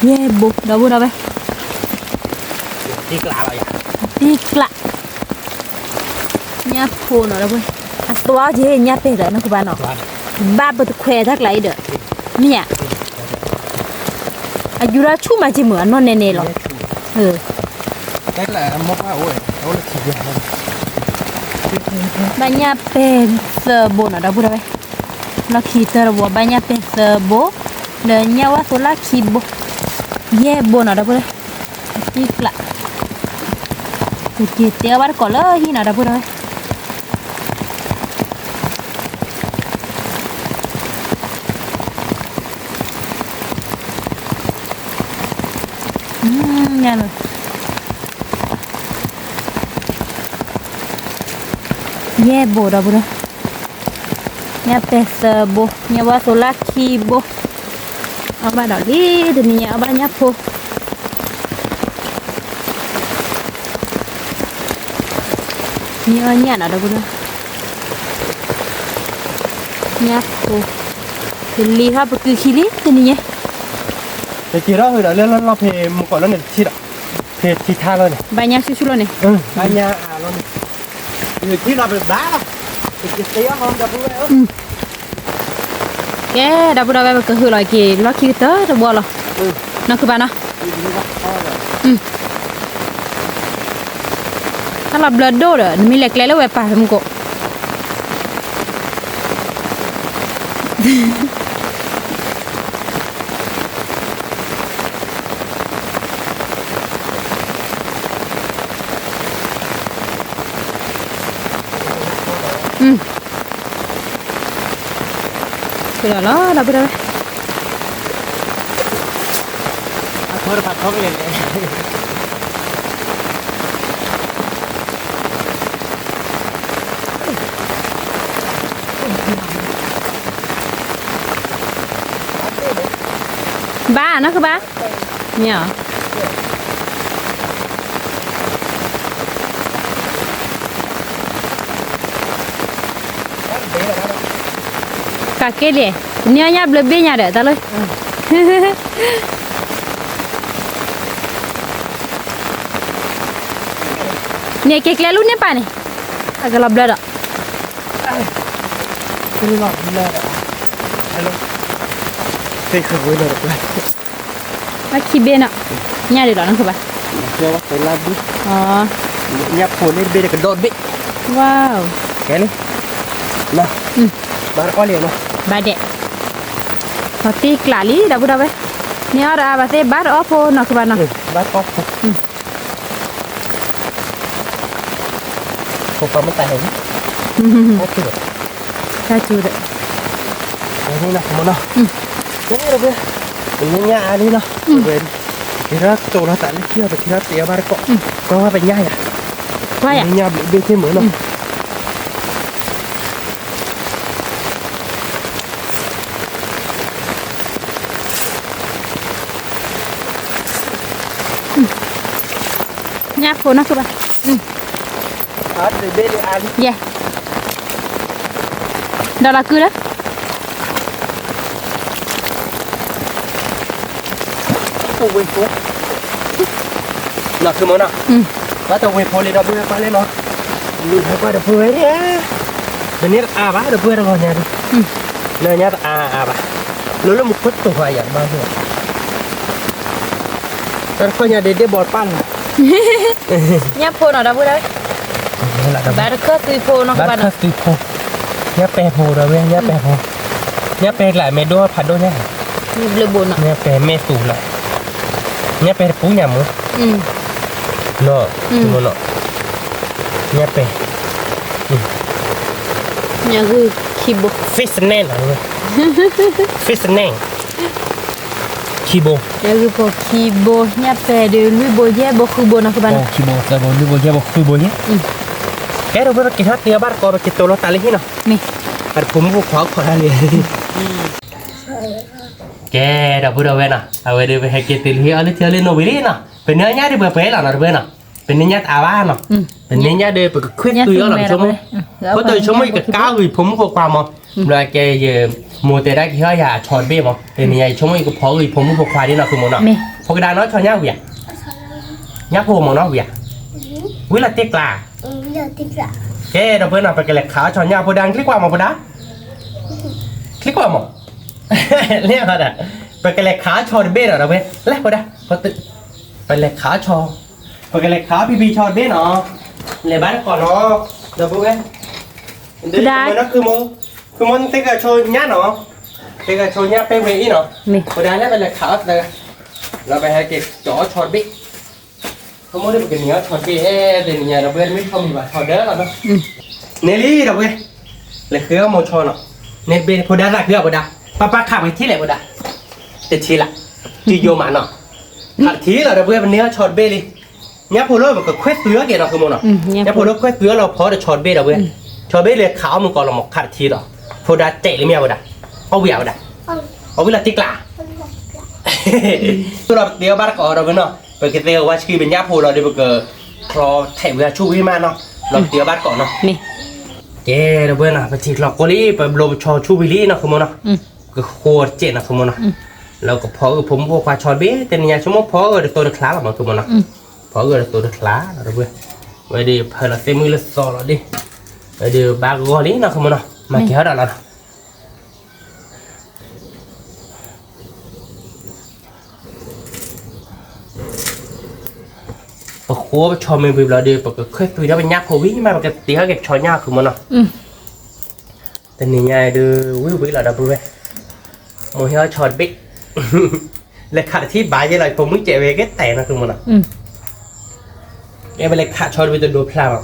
S2: yeah bồ đâu vậy
S1: ที่กลาเราอย่าง
S2: đi lạ nhá phô nó đâu vậy toa gì nhá pe rồi nó cứ ba nó ba bữa khoe thắc lại được mía ayura chu mà chỉ mượn nó nè nè rồi
S1: cách là móc áo ơi nó là chỉ việc thôi
S2: ba nhá pe sờ bồ nó đâu vậy nó khi tờ bồ ba nhá pe sờ bồ để nhá quá số lá khi bồ yeah bồ nó đâu vậy đi lạ thì tiêu bắt cỏ lơ hi nào đâu vậy nghe rồi yeah bồ đâu vậy nhà pesa bồ nhà wa sola ki bồ ba đỏ đi thì nhà ba nhà phô nhà nào đâu vậy nhà phô thì li ha bực khi li thì nhỉ
S1: แต่จีเราเราเล่นเราเพย์มันก่อนแล้วเนี่ยที่เพย์ที่ท่าเลยเนี่ย
S2: ba nhà xíu xíu này
S1: อันนี้เราเนี่ยอยู่ที่เราเป็นบ้าเป็นเสียห้องดับเบิ้ล
S2: cái đâu đâu bây giờ lại kì nó khi tới rồi bỏ rồi nó cứ bạn nó nó là blood đô rồi mình lệch lấy về phải không cô cái đó nó đâu bây
S1: thôi phải không liền
S2: ba nó cứ ba nhở cả cái gì nhớ nhá bự bê nhà để ta lên nè cái luôn nè pa nè agak lah blada
S1: ini lah blada halo saya kau ini lah
S2: lagi bena nyari dah nak apa
S1: jawab saya lagi nyap phone ini beda kedot be
S2: wow
S1: cái này nah baru kali ya noh
S2: badek tapi klali dah buat apa ni ada apa sih bar opo nak apa nak
S1: bar opo kau kamu tahu oke deh
S2: satu deh
S1: ini nak mana ini dah be ini nya ini lah be kira tu lah tak lagi apa kira tiap bar kok kau apa nya ya
S2: wah ya
S1: ini nya be thêm nữa noh
S2: nhát phô nó các bạn
S1: để bên để ăn
S2: yeah đó là cứ đó
S1: tàu quay phố nào cứ món nào bắt tàu quay phố lên đó bữa qua lên nó lùi hai qua được bữa đấy bênนี้bá được bữa rồi nhà đi nơi nhát bá lúc một phút tụi hoài vậy bao nhiêu cái coi nhà để bọt pan
S2: nhát phô nào đó bữa đấy bà được cất tùy phô nó các bạn
S1: cất tùy phô nhát bè phô rồi bên nhát bè lại mẹ đua phạt đua nhá
S2: lừa buồn ạ
S1: nhát bè mẹ tủ lại nhát bè phú nhà mua nọ mua nọ nhát bè
S2: nhà gư kibo
S1: fish nen fish nen kibo
S2: nhà gư po kibo nhát bè đều lui bò dê bò khư bò nào các bạn
S1: kibo là bò lui bò dê bò khư bò nhé cái đó bữa kita tiap bar kau kita lo tali hina
S2: nih
S1: bar pumbu kau tali cái đó bữa đâu vậy nè ở đây về hay cái tiền hiếu lấy chơi lên nồi đi nè bên nhớ nhá đi bữa bé là nó bên nè bên nhớ ba nè bên nhớ đây bữa khuyết tùy ở làm chung có tùy chung mấy cái cá người pumbu qua mà rồi cái giờ mùa tết đây kia ya chọn bê mà bên nhớ chung mấy cái phở người pumbu qua đi nèคือmột nè phở cái đá nó cho nhá vậy nhá phô mà nó vậy quý là tiếc là cái đó bữa nào phải cái lẹt khá cho nhau bữa đang click qua mà bữa đó click qua màเนี่ยเขาเนี่ยไปกันเลยขาชอดเบ้เหรอเว้ยแล้วก็ได้ก็ตึไปเลยขาชอไปกันเลยขาพี่ชอดเบ้เนาะเลยบ้านก่อนเนาะเดี๋ยวพวกนี้เดี๋ยวมันนั่นคือมันเตะกับโชว์nháเนาะเตะกับโชว์nháไปเว้ยเนาะพอได้แล้วไปเลยขาเลยเราไปให้เก็บจ่อชอดเบ้เขาไม่ได้ไปกันเนี้ยชอดเบ้เดี๋ยวนี้เราเบ้ไม่ทำแบบชอดเด้อแล้วเนาะเนลี่เดี๋ยวเว้ยเลยคือเอาโมชอเนาะเนเบ้พอได้รักเยอะพอได้ป้าขับไปที่ไหนบ่ได้แต่ทีละจีโยมาเนาะขับทีเราเดี๋ยวเพื่อนวันนี้ช็อตเบ้เลยเนี่ยพอเราแบบก็เควสเตือเกี่ยวกับคือมันเนาะเนี่ยพอเราเควสเตือเราพอจะช็อตเบ้เราเว้ยช็อตเบ้เลยขาวมันก่อนเราหมกขัดทีต่อพอได้เตะเลยเมียบ่ได้เอาเวียบ่ได้เอาเวลาติ๊กละตัวเราเดี๋ยวบ้านก่อนเราเว้ยเนาะไปกินเตียวว่าชื่อเป็นยาพอเราเดี๋ยวก็พอแถวเวลาช่วยมาเนาะเราเดี๋ยวบ้านก่อนเนาะเจ้เราเว้ยเนาะไปทีหลอกกอลี่ไปลมชอช่วยลี่เนาะคือมันเนาะก็โคตรเจ๋งนะคุณมอนะเราก็พอผมพอควาชอดเบ้แต่เนี่ยชั่วโมงพอตัวเด็กคลาหรอมั้งคุณมอนะพอตัวเด็กคลาเราเว้ยไว้ดีเพลาเซมิลสอร์ดิไว้ดีบางกอลี่นะคุณมอนะมาเกี่ยวอะไรนะปะโคบชอมีวิบเราดีปะก็เคยตุยแล้วเป็นยักษ์โควิมาปะก็ตีเขาเก็บชอยากคุณมอนะแต่เนี่ยดูวิเราดับเว้ยโมเฮลช็อตบิ๊กเลยขาดที่บายยังไงผมมึงเจ็บเวกแต่นะคือมันอ่ะเอเวเลยขาดช็อตไปจนโดนพลาดอ่ะ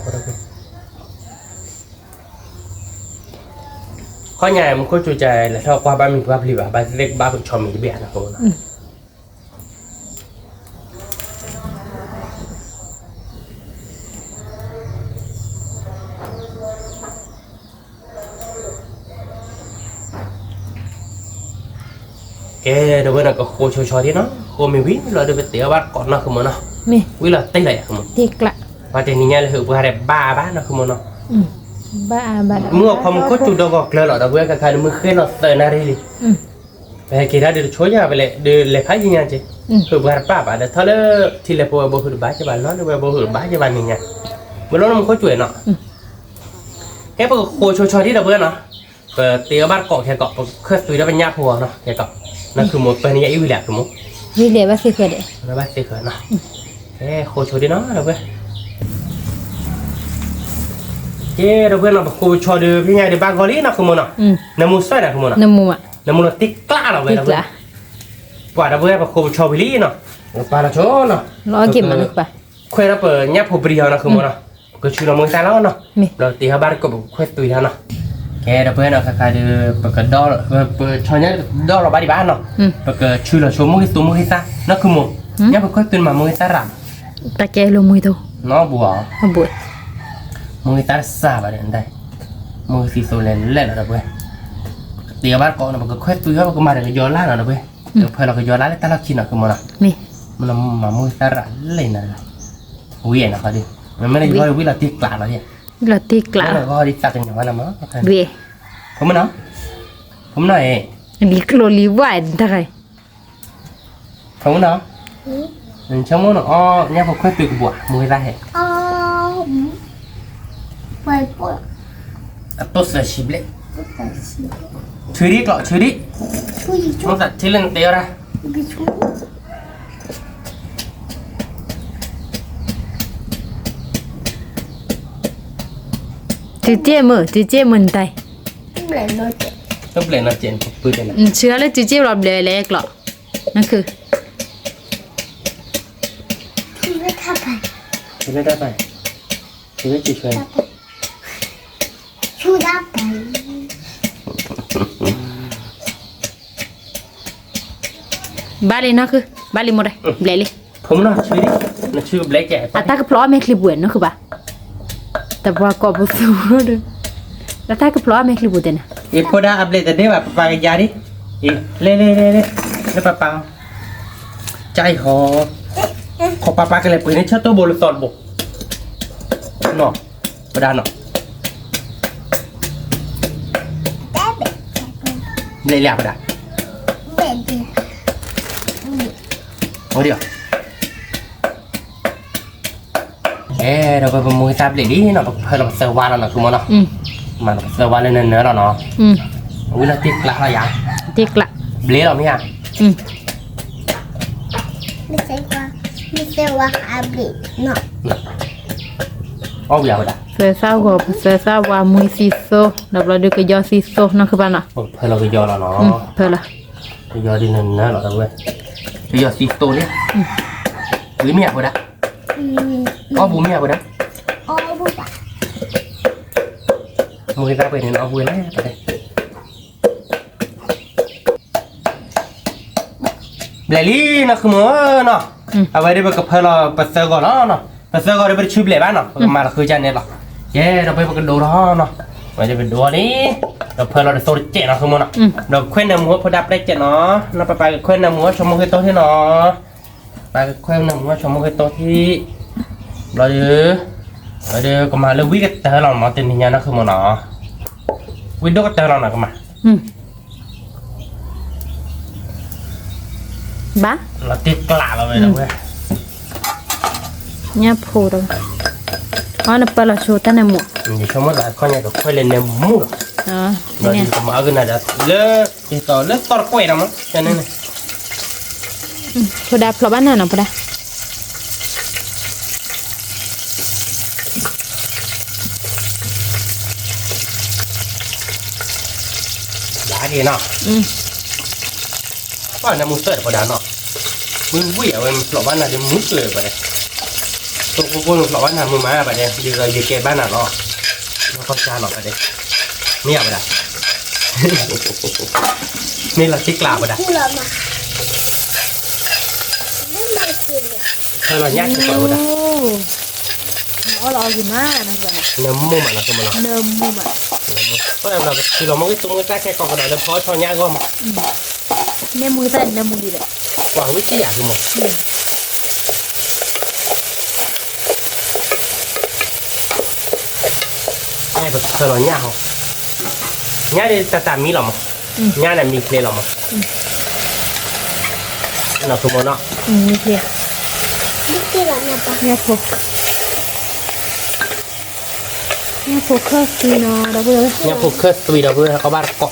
S1: ข้อใหญ่มันก็จูใจแล้วถ้าว่าบ้านมีบ้านผลิตบ้านเล็กบ้านชอมมีเบียร์นะคุณเดี๋ยวเราก็โคชอยที่เนาะโคมีวิเราเดี๋ยวไปเตี๋ยวบ้านก่อนนะคือมันเนาะวิเราตีเลยคือมัน
S2: ตีกละ
S1: ว่าแต่นี่ไงเลยคือว่าได้บ้านะคือมันเนาะ
S2: บ้า
S1: เมื่อพอมันก็จุดดอกเลยหรอเราเว้ยกันใครมือขึ้นเราเตือนอะไรดิไปให้กินได้เดี๋ยวช่วยยาไปเลยเดี๋ยวเลยพายยังไงจีคือว่าป้าป่ะเดี๋ยวถ้าเลยที่เลยพอบ่หือบ้าจะบ้านเนาะเดี๋ยวบ่หือบ้าจะบ้านนี่ไงเมื่อเรามันก็ช่วยเนาะแค่พอโคชอยที่เราเว้ยเนาะเปิดเตี๋ยวบ้านเกาะแค่เกาะเคยซื้อแล้วเป็นยาพัวเนาะแค่เกาะนั่นคือหมดเป็นยาอีวิลล์คือหมด
S2: วิลเล่บ้าสิเคยเด้
S1: แล้วบ้าสิเคยเนาะโคชอยดีเนาะเราเว้ยเราเว้ยเนาะโคชอยดีพี่ใหญ่ดีบ้านเกาหลีนะคือหมดเนาะน้ำมูสวยนะคือหมดเนาะ
S2: น้ำมูอ่ะ
S1: น้ำมูติ๊กกล้าเราเว้ยเราเว้ยกว่าเราเว้ยโคชอยบิลี่เนาะปลาละโชเนาะ
S2: รอเก็บมันนึกไป
S1: คุยเราเปิดยาผูบริหารนะคือหมดเนาะก็ชื่อเราเมืองไทยแล้วเนาะเราตีเขาบ้านก็คุยตุยแล้วเนาะแกเราเพื่อนเราคล้ายๆเดือปกติดอเปิดชอยนี้ดอเราบ้านที่บ้านเนาะปกติชื่อเราชมมุ้งตัวมุ้งซ่านั่นคือหมูเนี่ยปกติตื่นมามุ้งซ่ารับ
S2: ตะแกลงมุ้งตัว
S1: น้องบัว
S2: บัว
S1: มุ้งซ่าซ่าแบบนี้ได้มุ้งสีโซเลนเล่นเราเพื่อนเดี๋ยวบ้านก่อนเราปกติคุยตัวเขาปกติมาเดี๋ยวย้อนล้านเราเพื่อนเดี๋ยวเพื่อนเราก็ย้อนล้านแล้วแต่เราชินเราคือมันอ่ะมันมามุ้งซ่ารับเล่นอะไร วิ่งนะเขาดิมันไม่ได้ย่อยวิ่งเราตีกลาเราเนี่ย
S2: เราตีกล่าว
S1: แล้วก็ดิสักอย่างว่านะมั้ง
S2: เวีย
S1: ผมเนาะผมหน่อย
S2: อันนี้โคลลีวายได้ไง
S1: ผมเนาะชั่วโมงเนาะอ๋อเนี่ยผมค่อยปีกบัวมือได้เหรอ
S3: ไปปวด
S1: ตัวเสือชิบเลย
S3: แต่สิ
S1: ชื่อดิกเหรอชื่อดิ
S3: ช่วยช่
S1: มั
S3: วย
S1: นสัตว์ที่เล่นเตี้ยนะ
S3: ไปช่วย
S2: จืเจมือจืเจมันไต
S3: เหมือนรถ
S1: ก็เปลี่ยนนะเจนปืนเจนนะ
S2: เชื่อเลยจืเจรอบเลยเล็กหรอนั่นคือ
S3: ที่ไม่ทับไป
S1: ช่วยได้ไปช่วยช่วย
S3: ช่วยได้ไป
S2: บ้านเลยนั่นคือบานเลยหมดเลยเบลเลย
S1: ผมเนาะชื่อดินะชื่อเบลแก
S2: อาตาก็พร้อมแม่คลิปเวนนั่นคือบ้าแต่ว่าก็บุษูด้วยแล้วตาก็พร้อมแม่คลิปเวนนะ
S1: อีพอดาอัปเดตเดี๋ยวแบบไปยาดิอีเล่แล้วปะใจหอขอปะกันเลยปืนนี่ชัดตัวบอลตอนบุกเนาะประดานเนาะ
S3: ได้แบบ
S1: เลยเรียบประดา
S3: แบบเดียว
S1: โอ้เดี๋ยวเราไปประมูลทรัพย์เลยดิเนาะเพื่อเราเซอร์วาแล้วเนาะคือมันเนาะมันเซอร์วาเลยเนื้อเราเนาะวินาทีกละอะไรอย่าง
S2: ตีกละ
S1: เบลเราไม่อ่ะ
S3: ไม่ใช่ว่าอัปเดตเนาะ
S1: อ้าวอย่าประดา
S2: เสือสาวก็เสือสาวว่ามุยซีโซแล้วเราดูก็ยอซีโซนั่นคือบ้านน่ะ
S1: เพื่อเราไปยอเราเนาะ
S2: เพื่อละ
S1: ไปยอดินเนื้อเราเว้ยไปยอซีโตเนี่ยหรือเมียประดาอ้าวบุเมียประดา
S3: อ๋อบุตร
S1: มือตาไปเนี่ยเอาบุยแล้วไปเลยเบลลี่นะคือมือเนาะเอาไว้ได้ไปกับเพื่อเราไปเซอร์ก่อนเนาะไปเซอร์ก่อนได้ไปชิบเลยบ้านเนาะมาเราคือจานเนี่ยหรอเราไปกันดูเนาะมันจะเป็นดูนี่เราเพื่อเราได้โซดเจเนาะคือมือเนาะเราเคว้นน้ำหัวพอดับได้เจเนาะเราไปกับเคว้นน้ำหัวชมมือโตที่เนาะไปกับเคว้นน้ำหัวชมมือโตที่เราเดี๋ยวก็มาเลยวิ่งกันเตอเรามาเต็มที่เนี่ยนะคือมือเนาะวิ่งดูกันเตอเราหน่อยก็มา
S2: บ้า
S1: เราติดกล้าเราเลยนะเว้ย
S2: เนี่ยพูดอ๋อนั่นเปิดเราโชว์ตั้งแต่หมวก
S1: นี่ชมว่าคนเนี่ยก็ค่อยเล่นในมุ้ง
S2: อ๋อ
S1: เรา
S2: เนี่ย
S1: ดีก็มากันนะจ๊ะเลิกติดต่อเลิกต่อคุยนะมั้งแค่นั้นเอง
S2: พอดาพลบ้านน่ะเนาะพอดา
S1: ด่าดีเนาะว่าในมุ้งเสิร์ฟพอด่าเนาะมึงวิ่งเอาหลบบ้านน่ะเดี๋ยวมุ้งเลยไปเลยตัวกูหลบบ้านน่ะมึงมาไปเลยเดี๋ยวเราเก็บบ้านน่ะเนาะแล้วก็จานหลบไปเลยเนี่ยไปเลย นี่เราติดกล้าไปเลย
S3: ที่เรามาไม่มาคืนเนี่ย
S1: เธอเราแยกกันก่อนไปเลย
S2: อ๋อเราอยู่มากนะจ๊ะ
S1: เนื้อมุ้งมันนะคือมันเนาะ
S2: เดิมมุมอ่ะ
S1: ก็เราคือเราไม่ได้ตุ้งไม่ได้แค่กองกระดาษแล้วพอชอนยาก็มา
S2: เนี่ยมือแต่เนี่ยมือดีเลย
S1: กว่าวิธีอยากคือหมดไอ้แบบคือเราเนี่ยเขาเนี่ยเดี๋ยวตามีหรอมั้งเนี่ยเนี่ยมีเคลหรอมั้งเราคือมันเนาะ
S2: นี่เพีย
S3: นี่ที่เราเนี่ยปะ
S2: เนี่ยพกเครื่องซีเนาะเราเพื่อ
S1: เนี่ยพวกเครื่องสวีเราเว้ยเขาบ้านเกาะ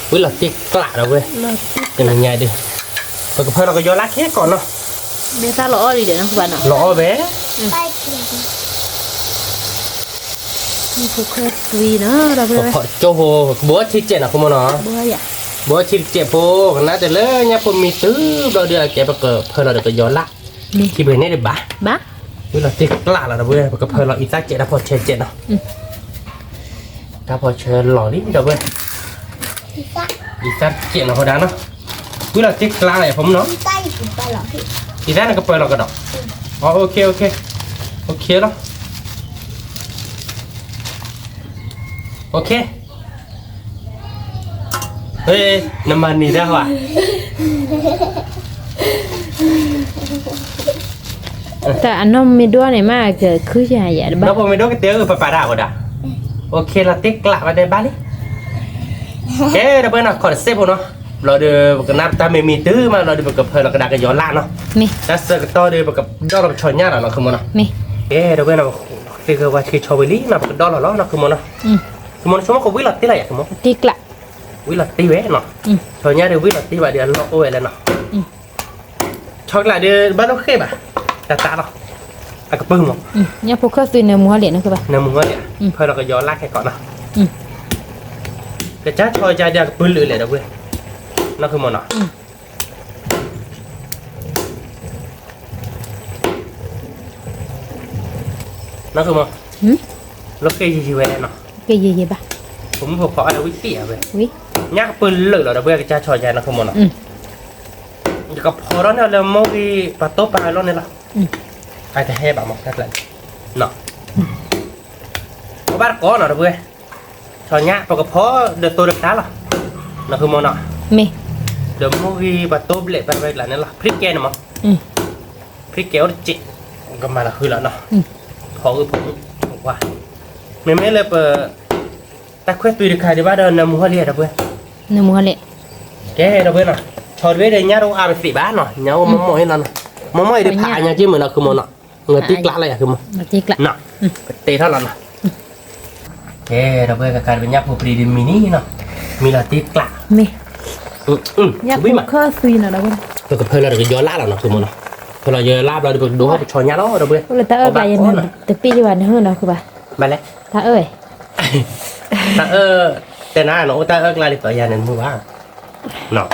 S1: เว้ยเราติ๊กกล้าเราเว้ย
S2: เรา
S1: เป็นยังไงดิเราก็เพิ่มเราก็ย้อนรักแค่ก่อนเนาะ
S2: เดี๋ยวถ้าเราอ้อดีเดี๋ยวนะคุณบ้านเนาะ
S1: รอเว้ย
S3: ได้กิน
S2: นี่พกเครื่องซีเนาะเราเพื่อ
S1: โจโหบัวชิดเจนอะคุณมันเนาะ
S2: เบื่ออ่ะ
S1: บัวชิดเจ็บโพน่าจะเลยเนี่ยผมมีตื้อเราเดือดแกไปเกิดเพิ่มเราเดี๋ยวก็ย้อนรัก
S2: นี่
S1: ที่เป็นนี่เดี๋ยวบ้า
S2: บ้า
S1: เวลาติ๊กกล้าแล้วนะเว้ยก็เพิ่มเราอีกสักเจ็ดนะพอเชนเจ็ดเนาะถ้าพอเชิญหล่อนิดเดียวเว้ย
S3: พิซซ่า
S1: อีกสักเจ็ดนะพอดังเนาะเวลาติ๊กกล้าอะไรผมเนาะ
S3: พิซซ่าอยู่ไปหรอพี่
S1: อีกด้านนึงก็เปิดเรากระดอกอ๋อโอเคแล้วโอเคเฮ้ยน้ำมันนี่ได้ว่ะ
S2: แต่อันน้องเมดัวเนี่ยมากเกิดคือใหญ่ใหญ่บ้า
S1: nó còn mấy đứa cái tiếng ở bà đảo đã ok là tiếc lạ vào đây ba đi cái đó bên nào còn xếp nó rồi được cái nam ta mình tứ mà rồi được gặp hơi là cái đặc cái gió lan nó
S2: มี
S1: đã sợ cái to đi gặp đó là trò nhát là nó không muốn nó
S2: มี
S1: cái đó bên nào cái cái cái trò với lý mà đó là nó không muốn nó không muốn số nó có quý là tí này không muốn
S2: ตีกละ
S1: quý là tí vé nó trò nhát được quý là tí vậy đi nó ôi là nó cho lại đi bắt nó khép à ta nó à cái bưng mà
S2: เนี่ยพวกเขาซื้อเนื้อหมูเหรียญนั่นคือป่ะ
S1: nằm mưa đấy hơi là cái gió lắc cái cọ nào cái chát thôi ra ra bưng lưỡi lại đâu quên nó không muốn nó nó không muốn nó cái gì về nó
S2: เกยเยป่ะ
S1: cũng phục họ là quý tỉ về
S2: วิ
S1: nhắc bưng lưỡi là đâu quên cái chát thôi ra nó không muốn nó cái phò đó là mua cái bà tốt bà luôn này là ai thì hay bảo một cách lại nọ có bát có nào đâu quên cho nhá và cái phó được tôi được cá là nó không muốn nọ
S2: มี
S1: được mua cái bà tốt lệ bà về là nó là phít ke này mà phít kéo chị cái mà là hư là nọ khó cái phụng qua mình mới lên ta khuyết tùy được khai đi bắt đầu nằm mua liệt đâu quên
S2: เนื้อหมูเหรียญ
S1: cái đâu quên nọ thôi với đây nhá đâu à bị bá nọ nhau mắm mồi là mắm mồi để thả nha chứ mà nó không muốn nọ người tiếc lạ này không muốn
S2: ตีกละ
S1: nọ tê thôi là nọ cái đâu quên cái cái bên nhá một đi mini nọ mi là tiếc lạ
S2: มีเนี่ยพว
S1: biết
S2: ก
S1: mà
S2: เขาซื้อเนื้อแล้วก็
S1: tôi gặp hơi là được gió lá là nó không muốn nọ thôi là giờ láp là được đố học trò nhá đó đâu quên
S2: ก็เลยตาเอ้ยไปยังไงแต่ปีที่วันนี้เฮือเนาะคือป่ะ
S1: ไปเลย
S2: ตาเอ้ย
S1: taแต่หน้าหนูtaลายต่อยาเนี่ยมือว่าเนาะ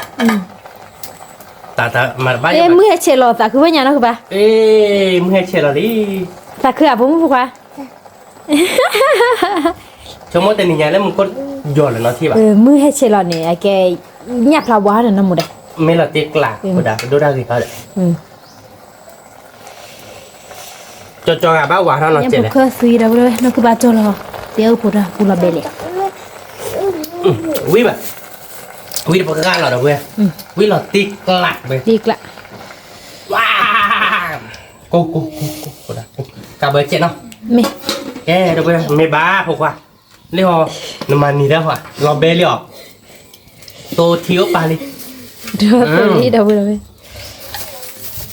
S1: ตามาบ้าน
S2: เอ้ยมือเชลล์ตาคือว่าอย่างนั้นคือป่ะ
S1: เอ้มือเชลลี่
S2: ตาคืออ่ะผมพูดว่า
S1: ชมว่าแต่นี่ยแล้วมึงก็หย่อนเลยเนาะที่แบบ
S2: มือเชลล์เนี่ยแกเนี่ยพลาวาเนี่ยน้ำหมดเลย
S1: ไม่ละเตี้ยกลากก็ได้ดูได้กี่เขาเลยจอกับบ้าหวานเท่านั้น
S2: เนี่ย
S1: เจ๋
S2: พว
S1: เล
S2: ก
S1: ย
S2: เขาซื้อแล้วเลยนั่นคือบ้าโจรเหรอเดี๋ยวพูดอะพูดละเบลเลย
S1: วิแบบวิปกติเราเว้ยวิเราเตี้ยกลากไป
S2: ตีกละ
S1: ว้ากูได้กับเบอร์เจ็ดเนาะ
S2: ไม่
S1: เอ๊ะเดี๋ยวไม่บ้าพวกว่าเรียกว่าน้ำมันนี่ได้ป่ะเราเบลลี่ออกโตเที่ยวปาลิ
S2: เดี๋ยวตัวนี้เดี๋ยวพูดเลย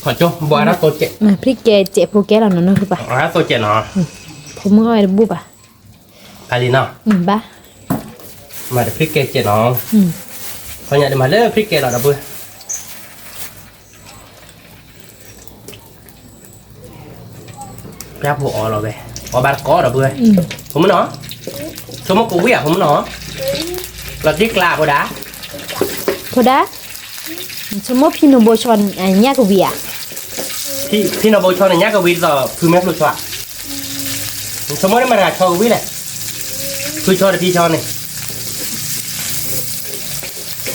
S1: ขอโจ้บัวนะโตเจ็ด
S2: มาพริกแกเจ็บพวกแกเรานั่นคือป่ะ
S1: อ๋อโตเจ็ดเนาะ
S2: ผมก็ไอ้บุบอ่ะ
S1: ปาลิเนาะ
S2: บ้า
S1: มาเดี๋ยวพริกเกเจ็ดเนาะพอเนี่ยเดี๋ยวมาเลิกพริกเกเราดับเบิ้ลแป๊บหัวเราไปเอาบาร์ก้อดับเบิ้ลผมมันเนาะสมมติกูวิ่งผมมันเนาะเราที่กลาพอดา
S2: พอดาสมมติพี่หนุ่มโบชอนอันนี้ก็เบีย
S1: พี่น้องโบชอนเนี่ยก็วิ่งต่อคือแม่ผู้ชายสมมติมันอะชอบวิ่งเลยคือชอบพี่ชอบเนี่ย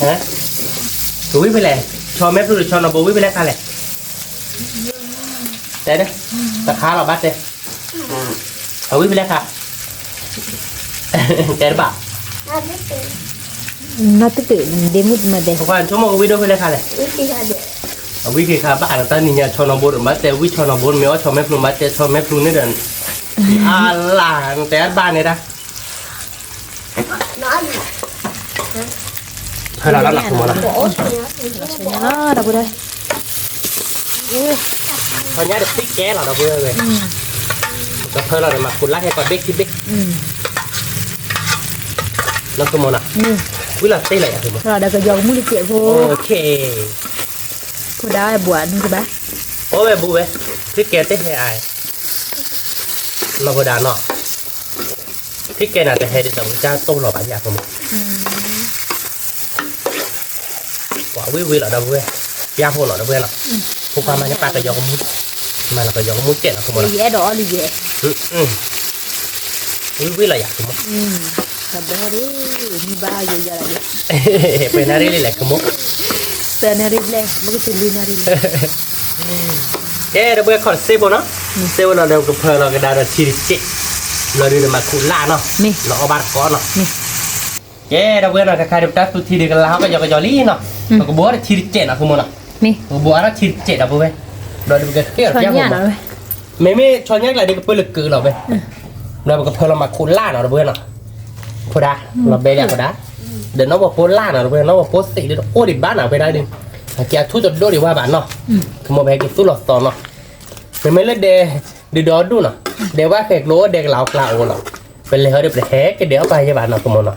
S1: ฮะกูวิ่งไปเลยชอบแม่ผู้ชอบน้องโบวิ่งไปแล้วกันเลยได้เด้อตะขาเราบัดเด้เอาวิ่งไปแล้วค่ะเจ๊ป่ะ
S2: น่าตื่นเดมุดมาเด
S1: เพราะว่าชั่วโมงวิ่งด้วยไปแล้วค่ะเลยเอาวิ่งคือค่ะบ้านตอนนี้เนี่ยชอบน้องโบมาแต่วิ่งชอบน้องโบไม่ว่าชอบแม่ผู้มาแต่ชอบแม่ผู้นี่เดินอะไรแต่บ้านเนี่ยนะเฮ้ยเราหลับหัวนะ
S2: อ๋อดับเบิ้ล
S1: พอเนี่ยเด็กติ๊กแก่เราเบื่อเลยก็เพิ่มเราเดี๋ยวมาคุณรักให้ก่อนเด็กที่เด็กแล้วก็มอนะวิลาเต้เลยอ่ะคือมั้ง
S2: เราเดี๋ยวก็ยกมือเจ็บพว
S1: โอเค
S2: พอดาไอ้บัวนี่คือปะ
S1: โอ้ยบูเว้ยพี่แกเต้ให้อายเราพอดาเนาะพี่แกน่ะแต่ให้ดิฉันจ้าต้มหล่อปลาอยากมั้งว่าวิเราเว้ยยาพวกเราเว้ยเนาะพวกความมันเนี่ยปลากระยองมุดมาเรากระยองมุดเจ็ดเราคือมั้ง
S2: ลีเอดอลีเอ
S1: วิเราอยากคือมั้ง
S2: ดับเบิ้ลดิมีบ้าเยอะๆเลย
S1: เป็นอะไรเลยแหละคือมั้ง
S2: แต่นาริบเลยมันก็จะลีนาริบ
S1: เราเบื่อคอนเซปต์เนาะเซลล์เราเดี๋ยวก็เพิ่มเราก็ได้เราชีริจิเราดูมาคุล่าเนาะเราเอาบาร์ก้อนเนาะเราเบื่อเราก็ขายเดี๋ยวตัดตุทีเดียวกันแล้วก็ยอลี่เนาะเราก็บัวชีริจิเนาะคือมั้งเนาะ
S2: มี
S1: บัวเราชีริจิเราเบื่อเราดูกันเที่ยว
S2: ตอน
S1: เที่ยว
S2: นี้
S1: มั้ง
S2: นะเว้ย
S1: mấy cho nhắc lại đi cái bữa lực cử rồi vậy rồi cái phơi là mà cuốn lá nào rồi bữa nào cô đá là bé nhà cô đá để nó vào cuốn lá nào rồi nó vào cuốn xị đi ô đi bán nào về đây đi kia thu cho đôi đi qua bán nó một bé cái số lọt sòn nó mấy lên để đó đúng nó để qua cái lúa để lạo lạo nó về lấy hơi để hé cái đéo bay cho bạn nào cũng nó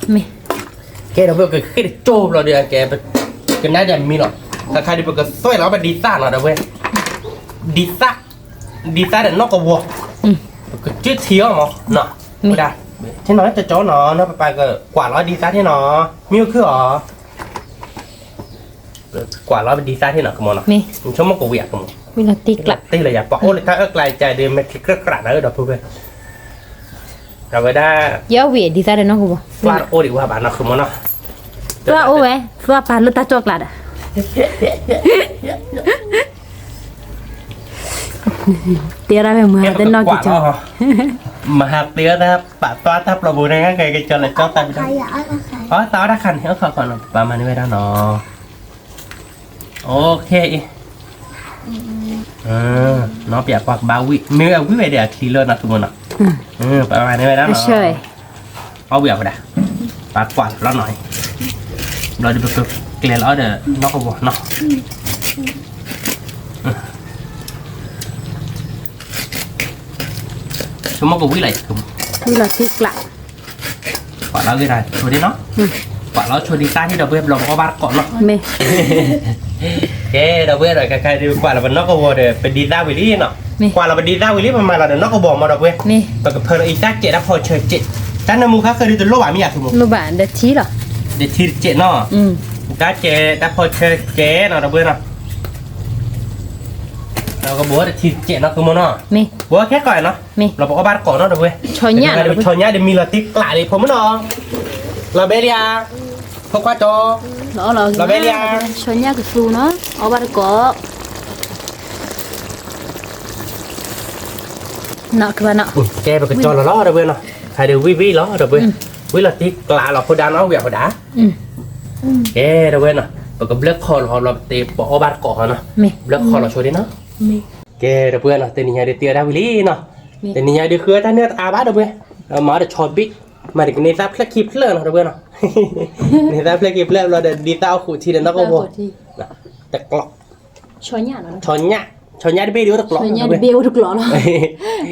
S1: cái đó bây cái trâu rồi đi cái này để mi nóถ้าใครดูก็สวยแล้วมันดีซ่าหน่อยนะเว้ยดีซ่าเดี๋ยวนอกก็วัวก็จืดเที่ยวมั้งเนาะไม่ได้ที่น้อยจะโจ้เนาะเนาะไปก็กว่าร้อยดีซ่าที่เนาะมีคืออ๋อกว่าร้อยเป็นดีซ่าที่เนาะก็มั้งเนาะมันชอบมันก็เวียดก็มั้ง
S2: วินาทีกลับ
S1: ตีเลยอย่าปอกโอ้เลยถ้าไกลใจเดินไม่คิดกระดาษเลยดอกพูดไปเราก็ได้
S2: เยอะเวียดีซ่าเด้อเนาะกูบ่
S1: ฟาดโอ้ดีกว่าบ้านเนาะคือมั้งเนาะ
S2: ว่าโอ้เว้ยว่าปลาลูกตาจอกลาดอ่ะเดี๋ยวเราไปมือเต้นนอกกี่จอ
S1: mà hạt tía ta bà toa thắp là bùi này cái cho lại cho tay đó tao đã khăn hiểu không còn bà mà nuôi đó nó ok nó bị quạt bao vị nếu là quý vị để khi lên là tụi mình ạ bà mà nuôi đó nó bao biểu đã bà quạt nó nói rồi đi bực kề nó để nó có nó chúng nó có quý lại
S2: วินาทีกลับ
S1: quả nó cái này thôi đi nó quả nó cho đi xa như đầu bếp lòng có bát cọ nó
S2: เม
S1: cái đầu bếp rồi cái đi quả là nó có vô để phải đi ra với lý nó quả là phải đi ra với lý mà là nó có bỏ mà đầu bếp
S2: เม
S1: và cái phần ý tác chạy đã phơi chơi chạy chắc là mua khác đi từ lúc bạn mới nhặt
S2: ลูกบ้านเด็ดชี้เหรอ
S1: để thịt chạy nó đã chạy đã phơi chơi chế nó đầu bếp nóเราก็บัวแต่ทีเจnóคือมันเนาะ
S2: เม
S1: บัวแค่ก่อยเนาะ
S2: เม
S1: เราบอกว่าบ้านก่อนเนาะเดี๋ยวเว้ย
S2: ชอยเนี่ย
S1: เดี๋ยวชอยเนี่ยเดี๋ยวมีลาติกลายเลยผมมันเนาะเราเบลียพวกว่าจอ
S2: เราเบลียชอยเนี่ยคือฟูเนาะเอาบาร์กอเนาะคือว่าเนาะ
S1: แกไปกับจอเราล้อเดี๋ยวเว้ยเนาะใครเดี๋ยววิล้อเดี๋ยวเว้ยวิลาติกลายเราพอดาเนาะเวียพอดาแกเดี๋ยวเว้ยเนาะไปกับเลือกคอเราเตะบอกว่าบ้านก่อนเนาะ
S2: เม
S1: เลือกคอเราช่วยดิเนาะแกเดี๋ยวเว้ยเนาะเต็นยังเดี๋ยวเตี้ยได้วิลีเนาะเต็นยังเดี๋ยวคือท่านเนี่ยอาบ้าเดี๋ยวเว้ยเรามาเดี๋ยวชอบบิ๊กมาเดี๋ยวในซับแค่คลิปเลื่อนเนาะเดี๋ยวเว้ยเนาะในซับแค่คลิปเลื่อนเราเดี๋ยวดีต้าขู่ทีเดี๋ยวเราก็วัวแต่กลอก
S2: ชอยเนี่ยเนาะ
S1: ชอนnhá đi video được lọ
S2: ชอยเนี่ยเบลถูกหลอเนาะ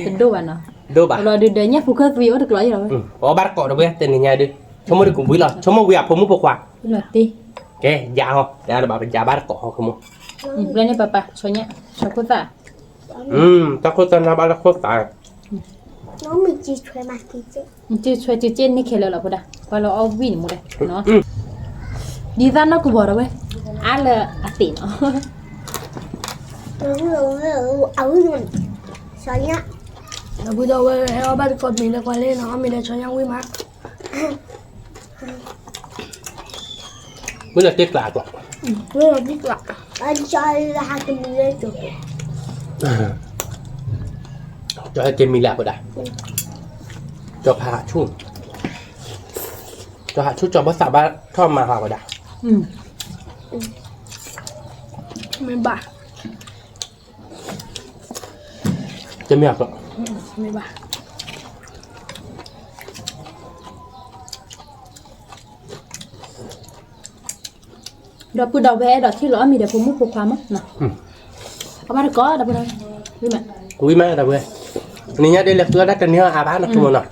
S2: เป็นดูบ้านเนาะ
S1: đâu bà
S2: เราดูเดี๋ยวเนี่ยฟูเคอร์วิวถูกหลออยู่แล้ว
S1: có bát cọ đâu biết tên nhà đi chúng mới được cùng với là chúng mới việc không muốn quà
S2: วินาที
S1: cái giá không giá là bảo giá bát cọ không không
S2: แล้วเนี่ยป้าชอยเนี่ยชอยคุซ่า
S1: ta có tên là bát cọ tài
S3: nó mình chỉ thuê mà thì chứ
S2: จืดช่วยจืดเจนนี่เคเลยเหรอพ่อดาพอเราเอาวิ่งหมดเลยเนาะดีซ่าเนาะกูบอกแล้วเว้ยอ่ะเลยอ่ะติเนาะ
S3: ấu luôn sao nhá
S4: Bây giờ em bắt cột mình được quay lên nó mình để cho nhau vui mà
S1: mới là tiếc lạ rồi
S4: bây giờ biết là
S3: anh chơi là hai cái mình lên được
S1: cho hai trên mình lạ rồi đã cho hạ chút cho bác xã ba cho mà hòa rồi đã
S4: mình bà
S1: cho mẹ rồi
S4: mình bà
S2: ดอกปูดอกแวดอกที่ร้อนมีแต่ผมมุกปกความมั้งเนาะเอามาก็ดอกปูดอกนี่มัน
S1: quý má đâu vậy này nhá đây là cửa đất nhá à bát là chung nào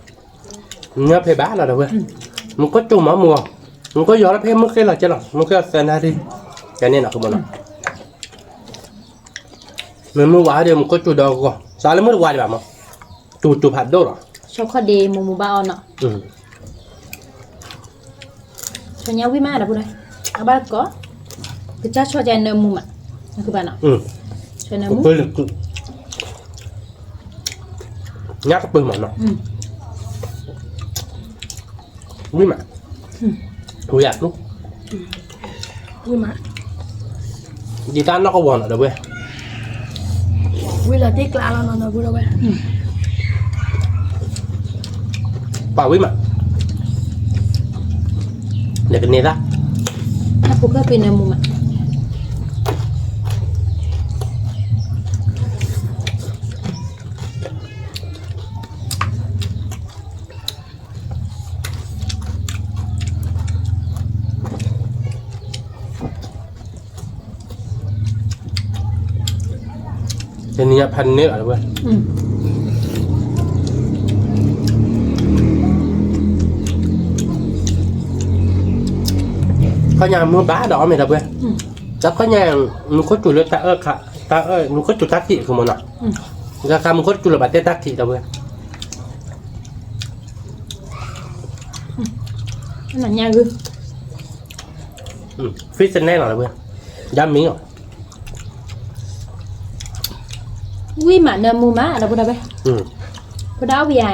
S1: nhá phải bát là đâu vậy mình có chung máu mùa mình có gió nó phải mức cái là chứ nào mức cái sen ra đi cái này là không nào mình mua quả đi mình có chủ đầu rồi sao lại mất quả đi bảo mà chủ hạt đâu rồi
S2: ชอบข้อดีมูมูบ้าเนาะชอบเนี้ยวิมาดอกปูดอกเอามาก็คือจ้าชอบใจเนื้อมูมันนั่นคือบ้านเนาะชอบเนื้อมู
S1: với lực nhát cái bưng mà nó quý mà quý ạt lúc
S4: vui mà
S1: đi ta nó có buồn ở đâu vậy
S4: vui là tiếc lạ là nó vui đâu vậy
S1: bảo quý mà để cái này ra
S2: ถ้าปูก็เป็นเนื้อมูมัน
S1: ทีนี้พันนี้เหรอเว้ยเขายางมือบ้าดอกไหมครับเว้ยจับเขายางมือโคตรจุดเลยตาค่ะตามือโคตรจุดตักที่คือมันอ่ะราคามือโคตรจุดเลยบาดเต้ตักที่ครับเว้ย
S2: นั่นยังคือ
S1: ฟิชเซนแน่หรอเว้ยยำมิ้งเหรอ
S2: วิmà nợ mua má là bữa đâu vậy? Bữa đó bây giờ.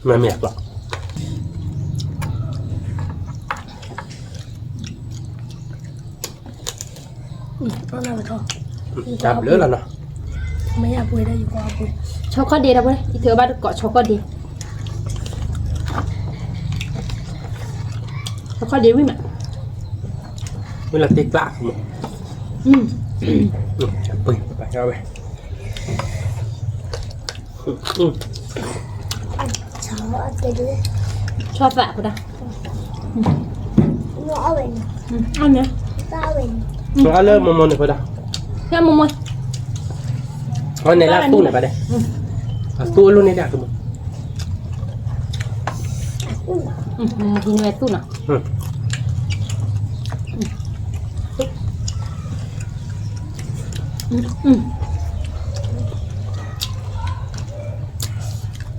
S1: ไม่เมียกหรอก
S4: เอาหน้าไปทอด
S1: จับเลือดแล้วเนาะ
S4: ไม่อยากคุยได้อยู่ก็คุย
S2: Cho con đi đâu vậy? Thì thưa ba được gọi cho con đi. Cho con đi với mẹ.
S1: เวลาตีกลากหมดจับปืนไปเอาไป
S3: Cháu ăn cái đứa
S2: Cho vạ của đâu?
S3: Ngõ mình
S2: Ăn nhá.
S3: Sao mình
S1: มันเอาเริ่มมนเลยพอดา
S2: Thế mua mua.
S1: เอาในลากตู้ไหนไปได้ตู้รุ่นนี้ได้คือมึง
S2: Thì người tu nào.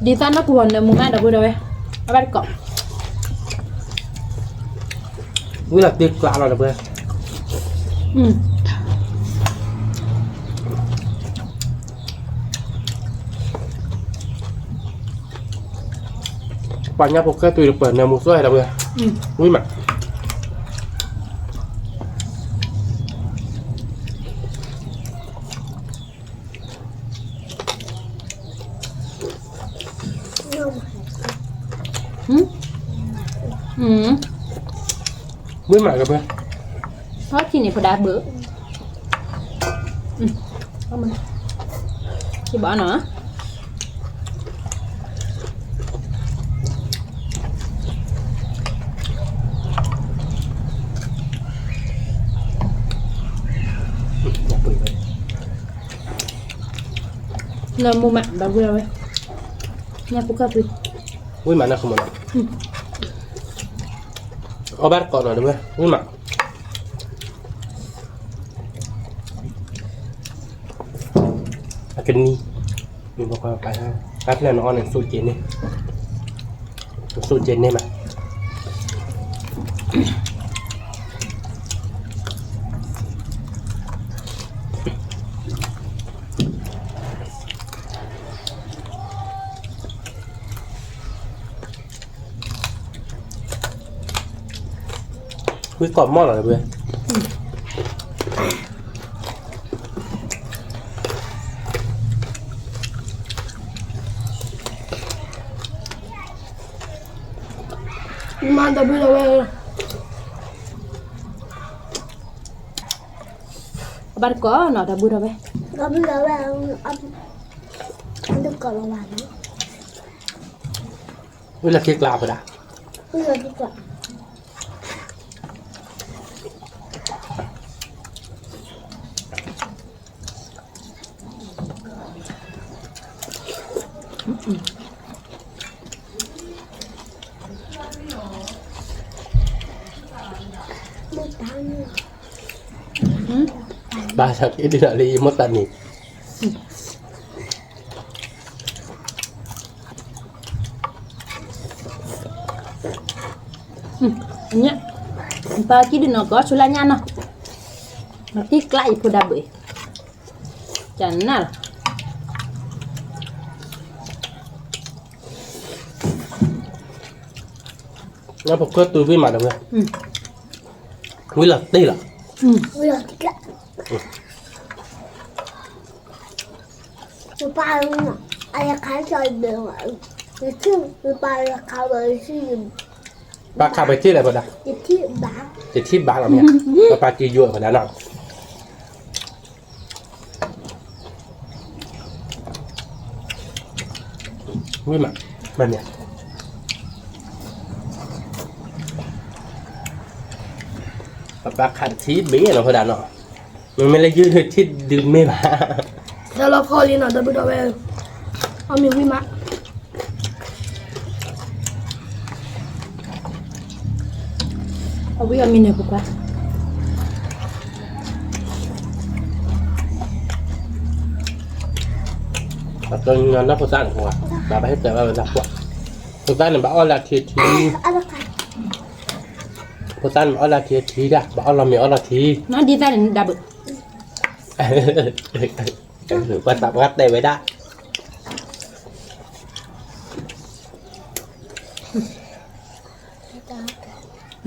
S2: Đi ra nó buồn là mua má đâu đâu vậy? Nó bắt cọp.
S1: เวลาตีกลากเราเพื่อนปัญญาพวกแค่ตุยเปิดแนวมุกซ้อยเราเพื่อนวิ่งมาวิ่งมากับเพื่อน
S2: Thoát thì này phải đá bữa. Không mình. Thì bỏ nữa.
S1: อย่าปืนไป
S2: Là mua mặn đâu vừa vậy? Nha cô cà phê.
S1: วิ่งมาหน้าขโมยเอาบ้านก่อนหน่อยได้ไหมวิ่งมาอากันนี่มีบอกว่าไปฮะแป๊บแล้วน้องเนี่ยสูตรเจนนี่สูตรเจนนี่มาวิ่งก่อนหม้อหน่อยได้ไหม
S4: มาแต่พี่เราไป
S2: Bắt có nó đã bữa đâu vậy?
S3: Có bây giờ là ăn được cỏ vào bàn đấy
S1: เวลาเค้กลาไปละ
S3: Bây giờ đi cỏ
S1: บาจากอินเดียลีมดตานี
S2: Nhá. Ta chỉ đừng nó có số la nhan nào. Nó tiếc lại phụ đà bưởi. Chẳng nào.
S1: แล้วผมก็ตัววิ่งมาแล้วไงวิ่งหลับตีหรอ
S3: Bây giờ đi cỏ Tôi ba luôn ạ Ai là khá trời đều ạ Tôi chứ Tôi ba là khá bởi sư
S1: ปลาคาไปที่อะไรพอดา
S3: Tôi thiết bá
S1: จะที่บ้านเราเนี่ยปลาจีโยพอดาเนาะ วิ่งมาแบบเนี้ยปลาขัดชีสบี้เนาะพอดานเนาะมันไม่ได้ยืดที่ดึงไม่มา
S4: แล้วเราพอลีน่ะจะไปดูแบบเอามีวิมะ
S2: เอาวิอามินเนี่ยปุ๊กว่า
S1: ตอนงานนักโฆษณาของว่าแบบให้แต่ว่าเป็นนักพวกโฆษณาเนี่ยบ้าออนไลน์ที
S3: อะไรกัน
S1: โฆษณาบ้าออนไลน์ทีจ้ะบ้าออนไลน์มีออนไลน์ที
S2: น้องดีใจเนี่ยดับเบิล
S1: หรือว่าสามารถได้ไว้ได้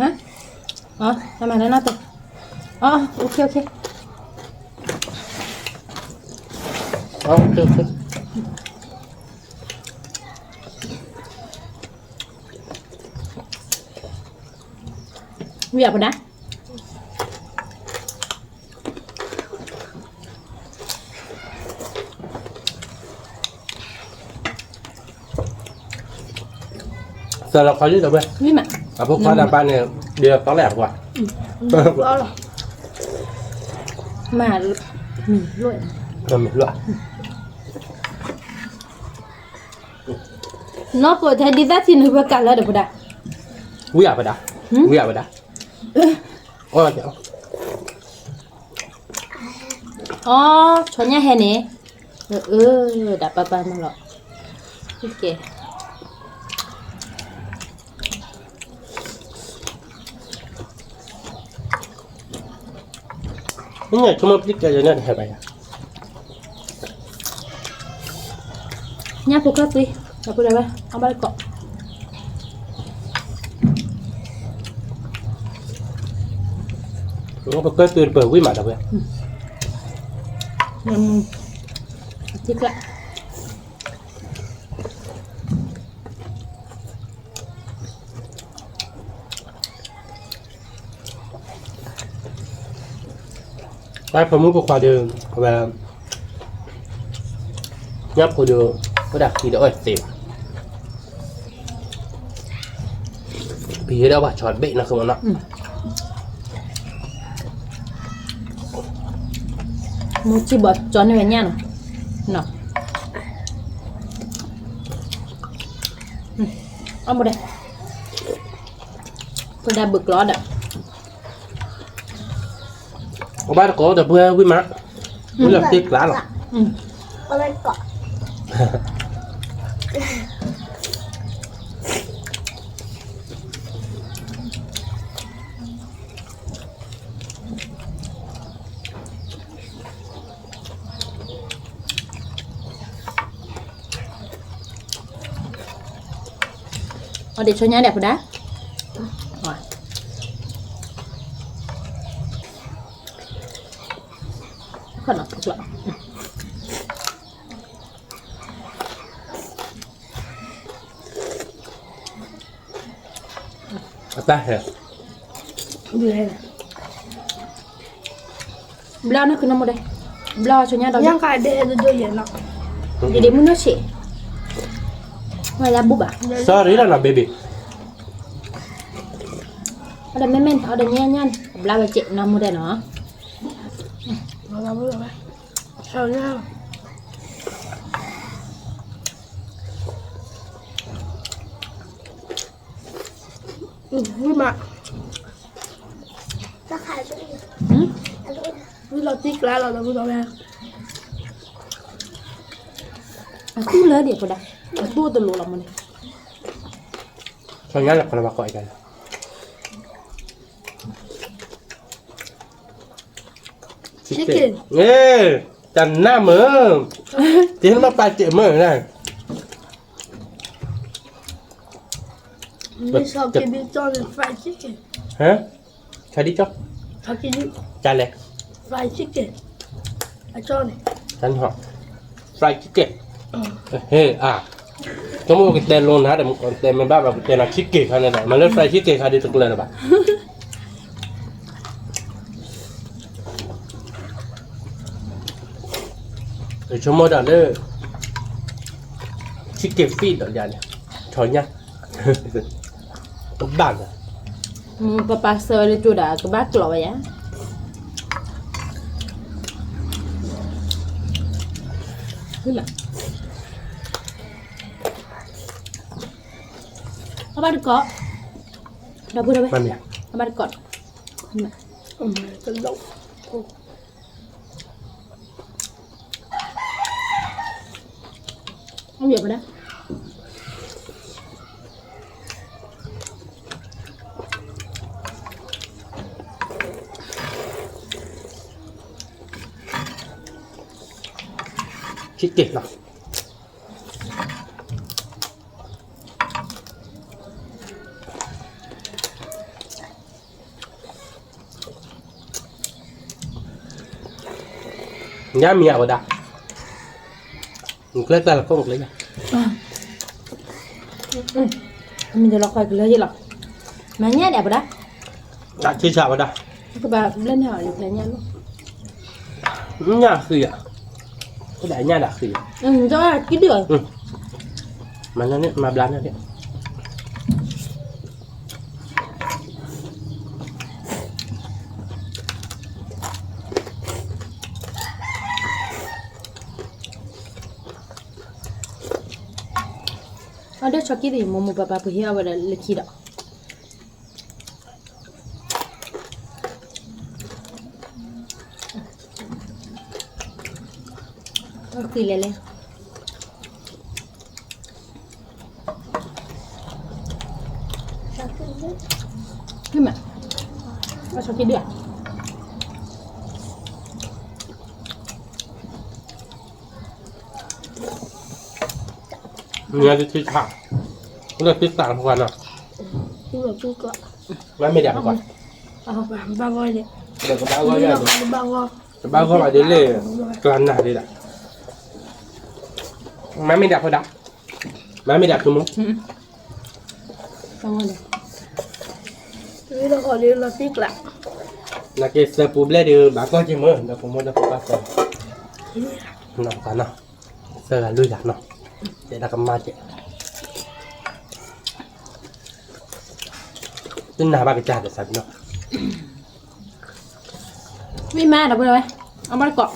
S2: ฮะอ๋อทำไมแล้วน่าตัวอ๋อโอเคโอเค
S1: อ๋อคือ
S2: วิอาปะนะ
S1: สำหรับเขาที่ตัวเบ้
S2: วิมะ
S1: พวกเขาดาบ้านเนี่ยเดือดต้องแหลกกว่า
S4: แล้วเหรอ
S2: มามีด้วย
S1: มันไม่รู้
S2: น้องปวดแทนดีใจสิหนูประกาศแล้วเดี๋ยวปุ๊ดา
S1: วิ่งไปด่าวิ่งไปด่าอ๋อเดี๋ยว
S2: อ๋อชนเนี่ยแฮเน่ดับปะปะมาหรอโอเค
S1: นี่ไงชั่วโมงพิจารณาเนี่ยไปอ่ะ
S2: เนี่ยปุ๊กก็ตีดับปุ๊ดาไปเอาไปเกาะ
S1: แล้วก็ตื่นเปิดวิ่งมาตัวเบ้
S2: จิกละ
S1: ไปผมมุ่งไปขวาเดิมแบบยับกูเดิมก็ดักทีเดียวเสียพี่เดี๋ยวว่าช็อตเบะนะคือมันนะ
S2: มูจิบอดจอนเนี่ยเนี่ยเนาะเอาหมดเลยปุ๊ดาบึกร้อนอ่ะ
S1: เอาบ้านก็แต่เพื่อวิ่งมาไม่หลับติดร้านหรอก
S3: อะไรก่อน
S2: เอาเด็ดชนเนี่ยเดี๋ยวปุ๊ดาขนมปุ๊กละ
S1: ตาเหรอ
S4: ดูให้
S2: บลานะคือน้ำหมดเลยบลาชนเนี่ยเรา
S4: ยังขายได้ดูเย็นหรอก
S2: jadi mana sih malah buba
S1: sorry lah nak baby
S2: ada memen ada nyanyian belah cek nama dia no
S4: เราไม่รู้ไหมชาวเนี่ยวิมะ
S3: จะขายไปอีก
S2: hmm
S4: วิเราติ๊กแล้วเราไม่รู้ไหม
S2: aku lah dia pada aku terlalu lama ni
S1: soalnya lah kalau bakal ikan
S4: chicken
S1: เอ้จันหน้ามือเจ๊มาปลาเจ็บมือนะ
S4: ไม่ชอบกินดิจอนฟรายชิคเก้น
S1: ฮะใครดิจ๊อก
S4: ชอบกิน
S1: จานเลย
S4: ฟรายชิคเก้นไอจอน
S1: จานหอมฟรายชิคเก้นเฮ้ก็มึงกินเต้นลงนะแต่มึงเต้นมันบ้าแบบเต้นนักชิคเก้นขนาดไหนมันเล่นฟรายชิคเก้นขนาดนี้ตัวเลยหรือเปล่าชั่วโมงเดียวเลย chicken feet đó nhà này thôi nha bản à
S2: papa sơ đi chua đã cái bát lọ vậy cứ là các bạn có đâu bữa đâu
S1: mà mẹ
S2: các bạn còn
S4: Cái lẩu.
S2: không việc rồi đó
S1: chicken nào nhá mía vào đã một lấy ta là có một lấy này
S2: mìnhจะลองคอยกันเลยยี่หรอมาเนี่ยเดี๋ยวปะ
S1: đã chia sẻ vào đã
S2: ก็แบบเล่นหน่อยอะไรเงี้ยลูก
S1: nhà khỉ à có đại nhà đã khỉ à?
S2: จะว่าคิดเดือด
S1: mà nó này mà blend này
S2: ada choki di momo papa punya awak leki dah Oke lele gimana? Apa choki dia?
S1: nhà đi thịt thẳng cũng là thịt thẳng hoàn à
S4: Cũng là cũng có.
S1: má mày đẹp quá
S4: Ba voi đấy.
S1: được có bao gói ra rồi
S4: Ba voi.
S1: bao gói lại đến lề toàn này đi đã má mày đẹp thôi đã má mày đẹp đúng không
S2: Không ngon
S4: Cái đó gọi là tiết lạc.
S1: là cái sơ pù ble đi bà con chỉ mới được cũng muốn được ba sơ nào cả nào sơ là lui lạc nào để đặt cầm ma chị tin nào ba cái trà để sạch nó
S2: Vì ma đâu rồi ông bắt cọ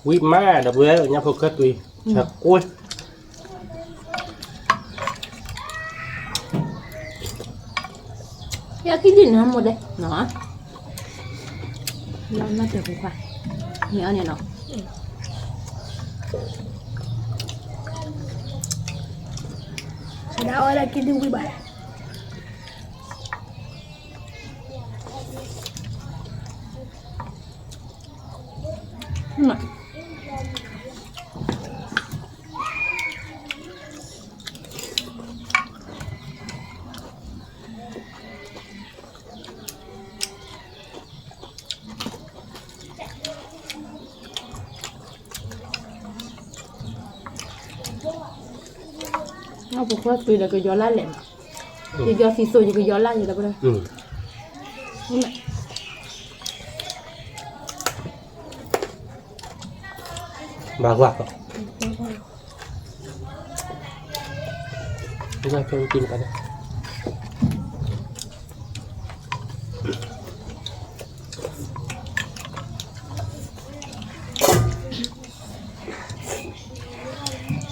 S1: quý ma đập với ở nhà phục kết tùy chả cuối
S2: ya cái gì nữa một đây nó nó được không phải nhớ này nó
S4: Sẽ đã ở đây kia đi quý bà.
S2: mà nó phục quá tùy là cái gió lá lẹm thì gió xì xôi thì cái gió lá gì đâu đây
S1: bà quạt rồi chúng ta cho tin cái đây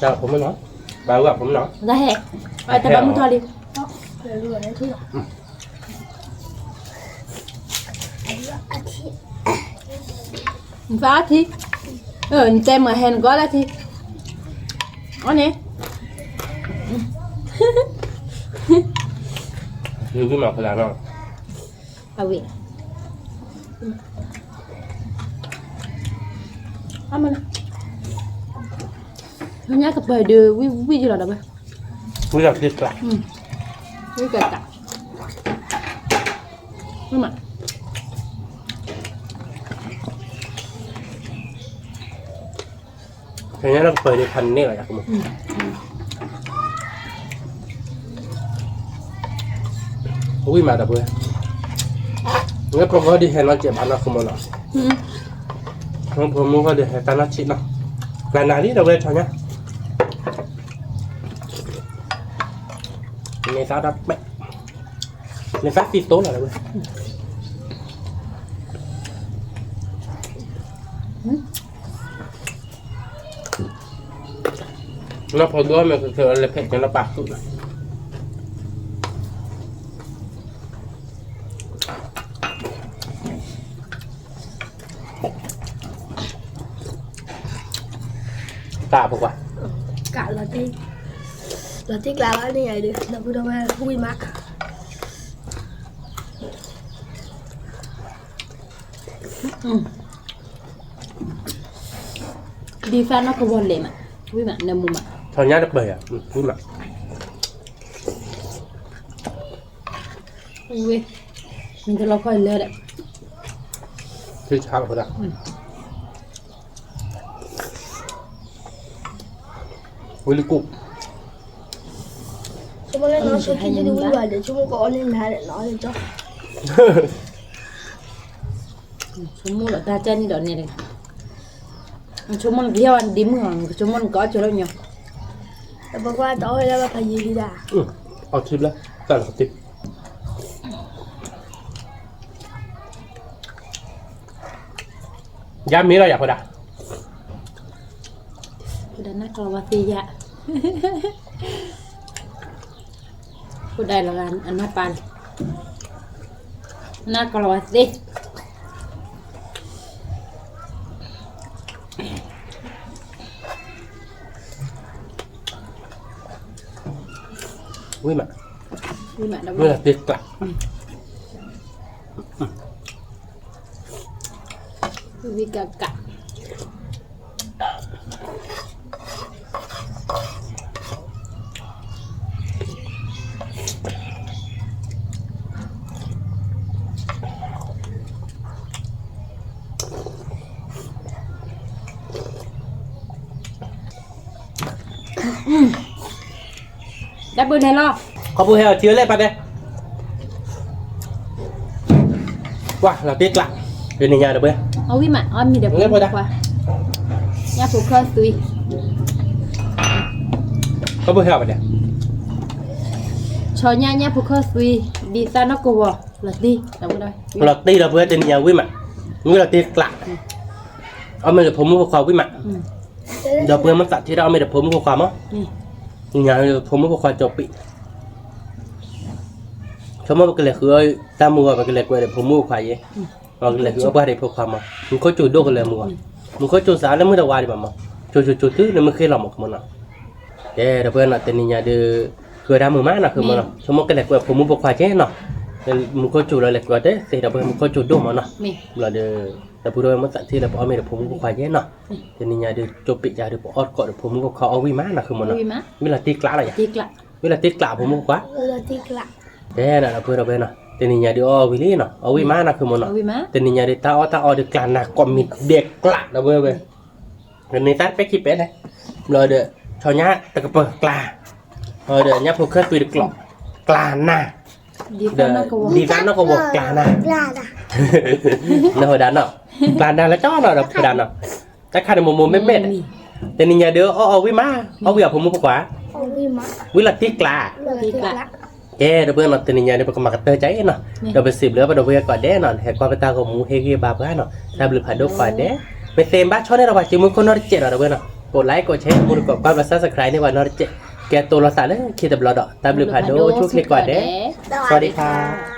S1: sao không có nói bà gặp không nói
S2: ra hè rồi ta bấm thôi đi
S4: Để rồi đấy thứ.
S2: phá thi tem mà hèn có là thi ó nè
S1: như cái màu phải làm không
S2: à vị mình hôm nay cặp bè đưa vi gì là đâu vậy
S1: bây giờ thịt lại
S2: vi cả cả nhưng mà
S1: thế nhá nó phải đi thành này là không ui mà đập rồi nếu không có đi hè nó chỉ bán nó không mà nó không có mua có đi hè ta nó chỉ nó là nãy đi đâu về cho nhá nghe sao đó mẹ nên phát phi tố là đâu nó phô đôi mà thường là phết cho nó bạc tụi tạ phục à
S4: cả là tiếc là cái này được là vừa đâu về vui mắc
S2: đi pha nó có vòn lệ mà vui mà nằm mà
S1: thôi nhá được bể à vui mà
S2: vui mìnhจะรอค่อยเลยแหละ
S1: thì sao rồi đó với lý cục
S4: chúng mình nói số kia đi vui và để chúng mình có nên hai để nói cho
S2: ชั่วโมงละตาจันนี่ดอกนี่เลยชั่วโมงเดียวอันดิมเหรอชั่วโมงก็จะแล้วเนี่ย
S4: แต่บอกว่าต่อให้แล้วว่าพายีดีด่า
S1: เอาทิปแล้วแต่ละทิปย้ำมีอะไรอยากพูดอ่ะ
S2: udah nak kalau mati ya udah lah kan anak pan nak kalau mati
S1: vui mà
S2: vui mà đâu
S1: vui là tuyệt cả
S2: vui cả cả đáp bữa này lo
S1: có vui heo chứa lên bạn đây wow là tuyệt lạ bên này nhà được bây
S2: oh vui mà mi đẹp
S1: Lên rồi
S2: quá nhà phụ khơi tùy
S1: có vui heo bạn đây
S2: cho nhà phụ khơi tùy đi ta nó cô vợ là đi đâu có đây
S1: là ti là với bên nhà vui mà vui là tuyệt lạ ông mình được phun mua khoa vui mà giờ bữa mất sạch thì đâu mình được phun mua khoa mất nhà phun mua khoa chọc bị cho mà cái lệ khơi ta mua và cái lệ quay để phun mua khoa gì và cái lệ khơi ba để phun khoa mà mình có chuột đô cái lệ mua mình có chuột sáng nó mới đầu qua đi mà chuột thứ nó mới khi làm một món nào để bây giờ tên nhà đưa khơi ra mười má nào khơi mà nào cho mà cái lệ quay phun mua khoa chứ nào mình có chuột là lệ quay đấy thì bây giờ mình có chuột đô mà nào là đưaแต่ผู้โดยมันสัตว์ที่เราบอกไม่ได้ผมก็ควายเยอะเนาะทีนี้ยาดูจบปิดยาดูปอดก่อนผมก็เขาเอาวิมานะคือมันเนาะเวลาตีกล้าอะไรอย่างเวลาตีกล้าผมก็คว้า
S4: là tiếc lạ
S1: เด้น่ะเราเพื่อเราไปเนาะทีนี้ยาดูเอาวิลี่เนาะเอาวิมานะคือมันเนาะทีนี้ยาดูตาเอาดูกล้าหนักกว่ามีเด็กกล้าเราเพื่อไปทีนี้ตัดไปกี่เป็ดเลยเราเดือดชาวนี้ตะกบกล้าเราเดือดเนี้ยพวกเคยไปดูกล้าหน้าđi ra nó có một cà nè nó hồi đàn nào cà đàn là chó nào đâu hồi đàn nào cái khai được một mét mét thế nên nhà đứa ô với má ô bây giờผมmua quả với là tiếc là cái đó bây giờ thế nên nhà đứa có mặc tơ cháy nè rồi bây xịt lửa và rồi bây giờ còn đé nè hệ qua bên ta có mua hay kia bà bá nè ta bị phải đốt phải đéไปเต็มบ้านช่วยได้เราไปจิ้มมือคนนอร์เจ็ดเราเว้ยเนาะกดไลค์กดแชร์กดกดกดvà subscribe นี่ว่านอร์เจ็ดแกตัวเราสั่นเลยคิดแต่บล็อดตามหรือผ่านดูช่วยคลิกก่อนเด้สวัสดีค่ะ